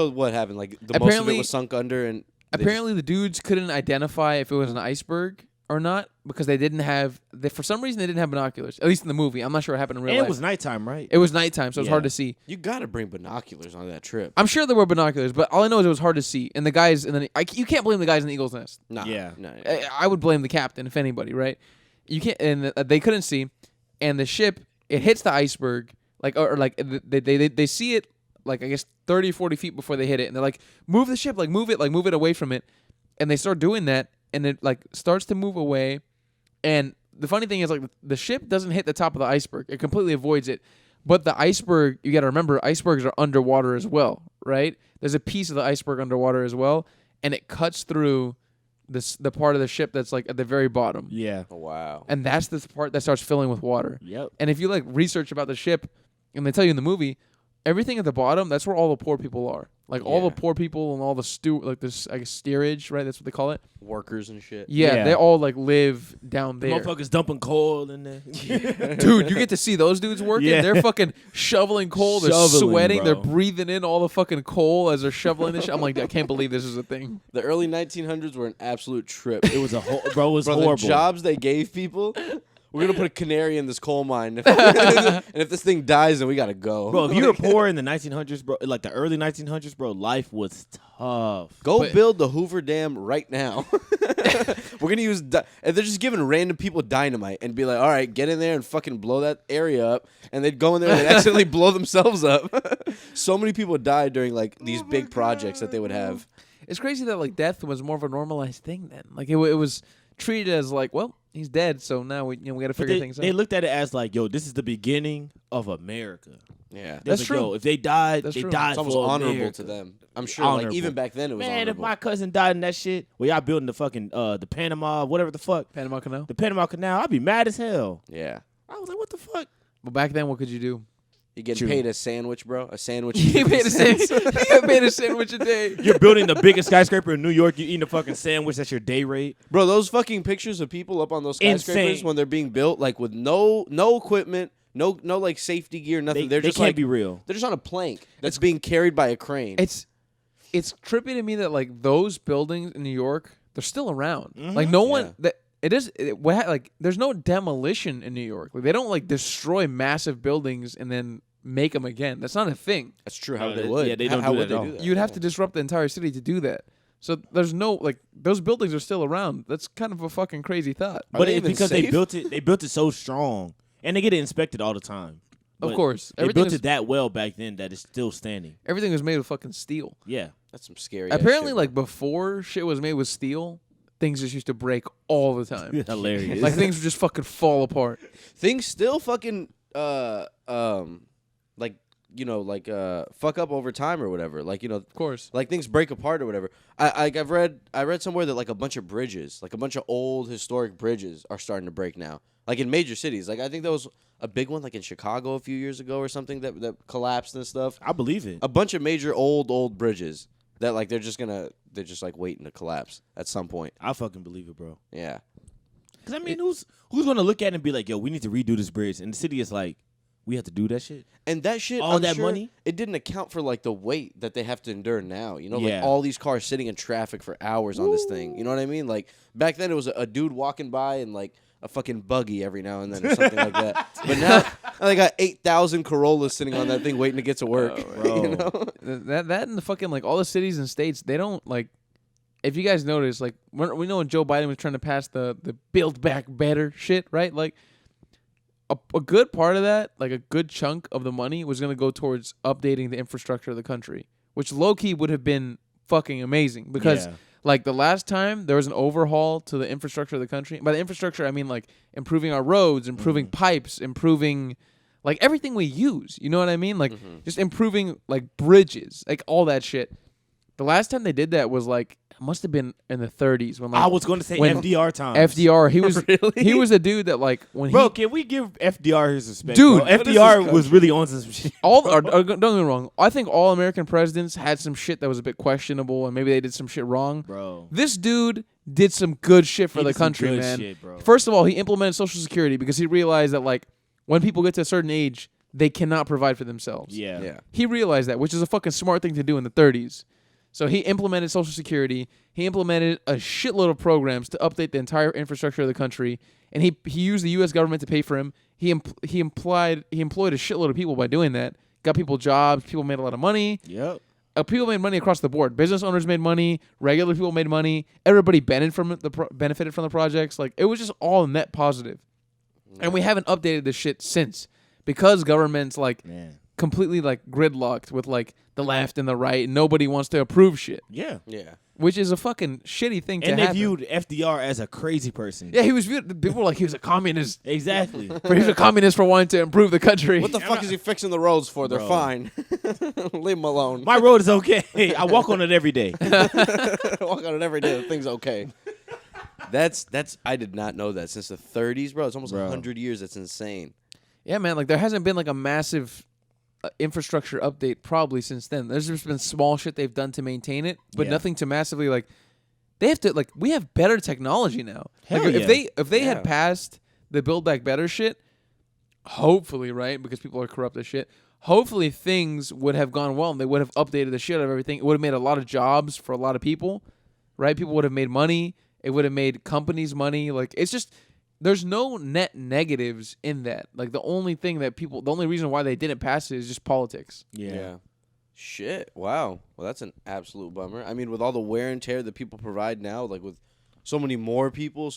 what happened? Like most of it Apparently- was sunk under, and they Apparently, the dudes couldn't identify if it was an iceberg or not because they didn't have. For some reason, they didn't have binoculars. At least in the movie. I'm not sure what happened in real And life. it was nighttime, right? It was nighttime, so it was hard Yeah. to see. you got to bring binoculars on that trip. I'm sure there were binoculars, but all I know is it was hard to see. And the guys, you can't blame the guys in the eagle's nest. Nah, Yeah. no. I would blame the captain if anybody, right? You can't, and they couldn't see, and the ship it hits the iceberg they see it like I guess 30, 40 feet before they hit it, and they're like, move the ship, move it away from it, and they start doing that, and it like starts to move away, and the funny thing is like the ship doesn't hit the top of the iceberg, it completely avoids it, but the iceberg, you got to remember, icebergs are underwater as well, right? There's a piece of the iceberg underwater as well, and it cuts through the part of the ship that's like at the very bottom. Yeah. Oh, wow. And that's the part that starts filling with water. Yep. And if you like research about the ship, and they tell you in the movie, everything at the bottom, that's where all the poor people are. Like all Yeah. the poor people and all the I guess steerage, right? That's what they call it. Workers and shit. Yeah, Yeah. they all like live down there. Motherfuckers dumping coal in there. Dude, you get to see those dudes working. Yeah. They're fucking shoveling coal. They're Shoveling, sweating. bro. They're breathing in all the fucking coal as they're shoveling this shit. I'm like, I can't believe this is a thing. The early 1900s were an absolute trip. It was a whole, bro. It was Bro, horrible. the jobs they gave people we're gonna put a canary in this coal mine, and if this thing dies, then we gotta go, Bro, if you were poor in the 1900s, bro, like the early 1900s, bro, life was tough. Go build the Hoover Dam right now. We're gonna use, and they're just giving random people dynamite and be like, all right, get in there and fucking blow that area up, and they'd go in there and they'd accidentally blow themselves up. So many people died during like these big projects that they would have. It's crazy that like death was more of a normalized thing then. Like it was treated as like, well, he's dead, so now we got to figure things out. They looked at it as like, yo, this is the beginning of America. Yeah, That's Like, true. Yo, if they died, That's they true. died it's almost for honorable America. to them. I'm sure, like Honorable. even back then, it was Man, honorable. if my cousin died in that shit, well, y'all building the fucking the Panama, whatever the fuck, Panama Canal. the Panama Canal, I'd be mad as hell. Yeah, I was like, what the fuck? But back then, what could you do? you getting True. paid a sandwich, bro? A sandwich. He made a sandwich. He made a sandwich a day. You're building the biggest skyscraper in New York. You eating a fucking sandwich. That's your day rate. Bro, those fucking pictures of people up on those skyscrapers Insane. when they're being built, like with no equipment, no like safety gear, nothing. They They're just can't like be real. they're just on a plank that's being carried by a crane. It's trippy to me that like those buildings in New York, they're still around. Like no one Yeah. that like there's no demolition in New York. Like they don't like destroy massive buildings and then make them again. That's not a thing. That's true. How No, they they- would? yeah, they How- don't how do would that at they all. do that? You'd have to disrupt the entire city to do that. So there's no like those buildings are still around. That's kind of a fucking crazy thought. Are But they it's even because they safe? built it. They built it so strong, and they get it inspected all the time. Of But course, they everything built is, it that well back then that it's still standing. everything was made with fucking steel. Yeah, That's some scary. Apparently, shit, like before shit was made with steel, things just used to break all the time. hilarious. Like things would just fucking fall apart. things still fucking like fuck up over time or whatever. Like Of course. like things break apart or whatever. I read somewhere that like a bunch of bridges, like a bunch of old historic bridges, are starting to break now. Like in major cities. Like I think there was a big one like in Chicago a few years ago or something that collapsed and stuff. I believe it. A bunch of major old bridges that like they're just like waiting to collapse at some point. I fucking believe it, bro. Yeah. Because I mean, who's gonna look at it and be like, yo, we need to redo this bridge, and the city is like, we have to do that shit. And that shit, All I'm that sure money? it didn't account for like the weight that they have to endure now. You know, Yeah. like all these cars sitting in traffic for hours on this thing. You know what I mean? Like back then, it was a dude walking by and like a fucking buggy every now and then or something like that. But now they got 8,000 Corollas sitting on that thing waiting to get to work. bro. You know? That and the fucking like all the cities and states, they don't like. If you guys notice, like we know when Joe Biden was trying to pass the Build Back Better shit, right? Like a good part of that, like a good chunk of the money, was gonna go towards updating the infrastructure of the country, which low key would have been fucking amazing because. Yeah. Like the last time there was an overhaul to the infrastructure of the country. By the infrastructure, I mean like improving our roads, improving pipes, improving like everything we use. You know what I mean? Like just improving like bridges, like all that shit. The last time they did that was like it must have been in the 30s when like I was going to say when FDR times. FDR. He was Really? he was a dude that like when Bro, he can we give FDR his respect? Dude, bro? what is FDR this was really on some shit. don't get me wrong. I think all American presidents had some shit that was a bit questionable and maybe they did some shit wrong. Bro. This dude did some good shit for He the did some country, good man. shit, bro. First of all, he implemented Social Security because he realized that like when people get to a certain age, they cannot provide for themselves. Yeah. Yeah. He realized that, which is a fucking smart thing to do in the 30s. So he implemented Social Security. He implemented a shitload of programs to update the entire infrastructure of the country, and he used the U.S. government to pay for him. He employed a shitload of people by doing that. Got people jobs. People made a lot of money. Yep. People made money across the board. Business owners made money. Regular people made money. Everybody benefited from the projects. Like it was just all net positive. And we haven't updated this shit since because government's like Man. completely like gridlocked with like the left and the right. And nobody wants to approve shit, Yeah. Yeah. which is a fucking shitty thing to And they happen. viewed FDR as a crazy person. Yeah, he was viewed. People were like he was a communist. Exactly. He was a communist for wanting to improve the country. What the fuck is he fixing the roads for? They're Bro. fine. Leave him alone. My road is okay. I walk on it every day. Walk on it every day. The thing's okay. That's I did not know that since the 30s, bro. It's almost Bro. 100 years. That's insane. Yeah, man. Like there hasn't been like a massive infrastructure update probably since then. There's just been small shit they've done to maintain it, but Yeah. nothing to massively like. They have to like. We have better technology now. Hell Like, yeah. if they Yeah. had passed the Build Back Better shit, hopefully, right? Because people are corrupt as shit. Hopefully, things would have gone well, and they would have updated the shit out of everything. It would have made a lot of jobs for a lot of people, right? People would have made money. It would have made companies money. Like it's just there's no net negatives in that. Like the only reason why they didn't pass it is just politics. Yeah. Shit. Wow. Well, that's an absolute bummer. I mean, with all the wear and tear that people provide now, like with so many more people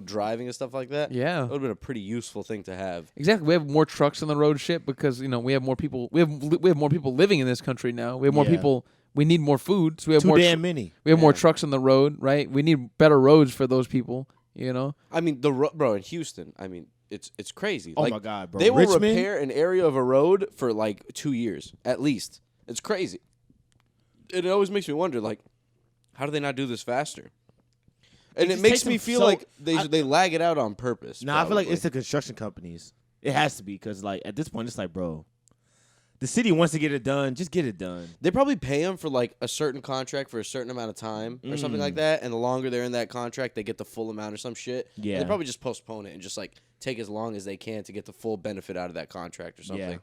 driving and stuff like that. Yeah. That would have been a pretty useful thing to have. Exactly. We have more trucks on the road, shit, because we have more people. We have more people living in this country now. We have more people. We need more food, so we have Too more. damn many. We have more trucks on the road, right? We need better roads for those people. You know. I mean, bro, in Houston, I mean, it's crazy. Oh like, my God, bro. They will Richmond? repair an area of a road for like 2 years at least. It's crazy. It always makes me wonder, like, how do they not do this faster? And it just makes takes me them feel so- like they lag it out on purpose. Nah, I feel like probably. it's the construction companies. It has to be because, like, at this point, it's like, bro, the city wants to get it done. Just get it done. They probably pay them for like a certain contract for a certain amount of time or something like that. And the longer they're in that contract, they get the full amount or some shit. Yeah. And they probably just postpone it and just like take as long as they can to get the full benefit out of that contract or something. Yeah.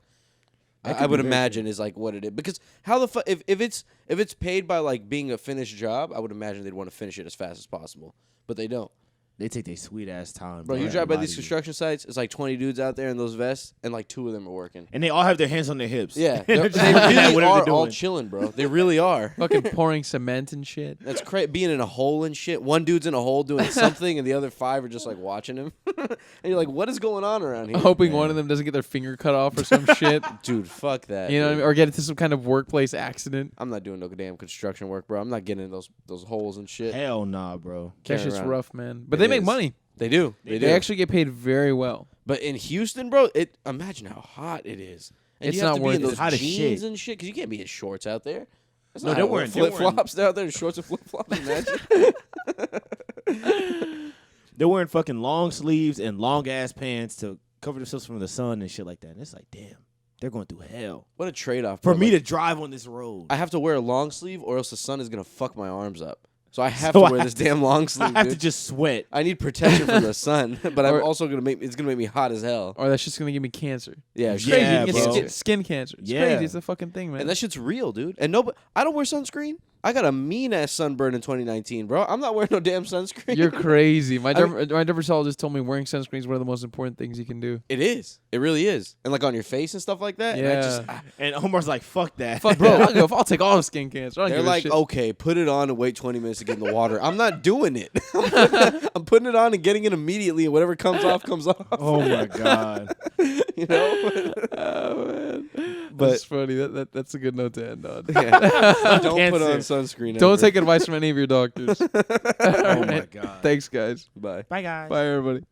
I would imagine is like what it is, because how the if it's paid by like being a finished job, I would imagine they'd want to finish it as fast as possible, but they don't. They take their sweet ass time. Bro, you to drive by lie these to you. construction sites, it's like 20 dudes out there in those vests, and like 2 of them are working. And they all have their hands on their hips. Yeah, They're they just looking at really whatever are they're all doing. chilling, bro. They really are. Fucking pouring cement and shit. That's crazy. Being in a hole and shit. One dude's in a hole doing something, and the other 5 are just like watching him. And you're like, what is going on around here? Hoping one of them doesn't get their finger cut off or some shit. Dude, fuck that. You know what I dude. mean? Or get into some kind of workplace accident. I'm not doing no damn construction work, bro. I'm not getting in those holes and shit. Hell nah, bro. That's Carrying just around. rough, man. But It they make is. money. They do. They do. They actually get paid very well. But in Houston, bro, imagine how hot it is. And It's you have not to be worth in it. those It's hot as jeans shit. and shit, because you can't be in shorts out there. That's No, not they're how it works. wearing- flip flops out there, shorts and flip flops. Imagine. They're wearing fucking long sleeves and long ass pants to cover themselves from the sun and shit like that. And it's like, damn, they're going through hell. What a trade off For me to drive on this road. I have to wear a long sleeve, or else the sun is gonna fuck my arms up. So I have So to I wear have this to- damn long I sleeve. have dude. to just sweat. I need protection from the sun, but Or- I'm also gonna make me hot as hell. Or that's just going to give me cancer. Yeah, It's Yeah, crazy. You can bro. get skin cancer. It's Yeah. crazy. It's a fucking thing, man. And that shit's real, dude. And I don't wear sunscreen. I got a mean ass sunburn in 2019, bro. I'm not wearing no damn sunscreen. You're crazy. My I mean- dermatologist told me wearing sunscreen is one of the most important things you can do. It is. It really is. And like on your face and stuff like that. And I Yeah. just, And Omar's like, fuck that. Fuck, bro. I'll take all the skin cancer. I don't they're give a like, shit. okay, put it on and wait 20 minutes to get in the water. I'm not doing it. I'm putting it on and getting it immediately, and whatever comes off, comes off. Oh my God. You know? Oh, man. But- That's funny. That's a good note to end on. Yeah. Don't put Cancer. on sunscreen. Don't ever. take advice from any of your doctors. Oh my God. Thanks, guys. Bye. Bye, guys. Bye, everybody.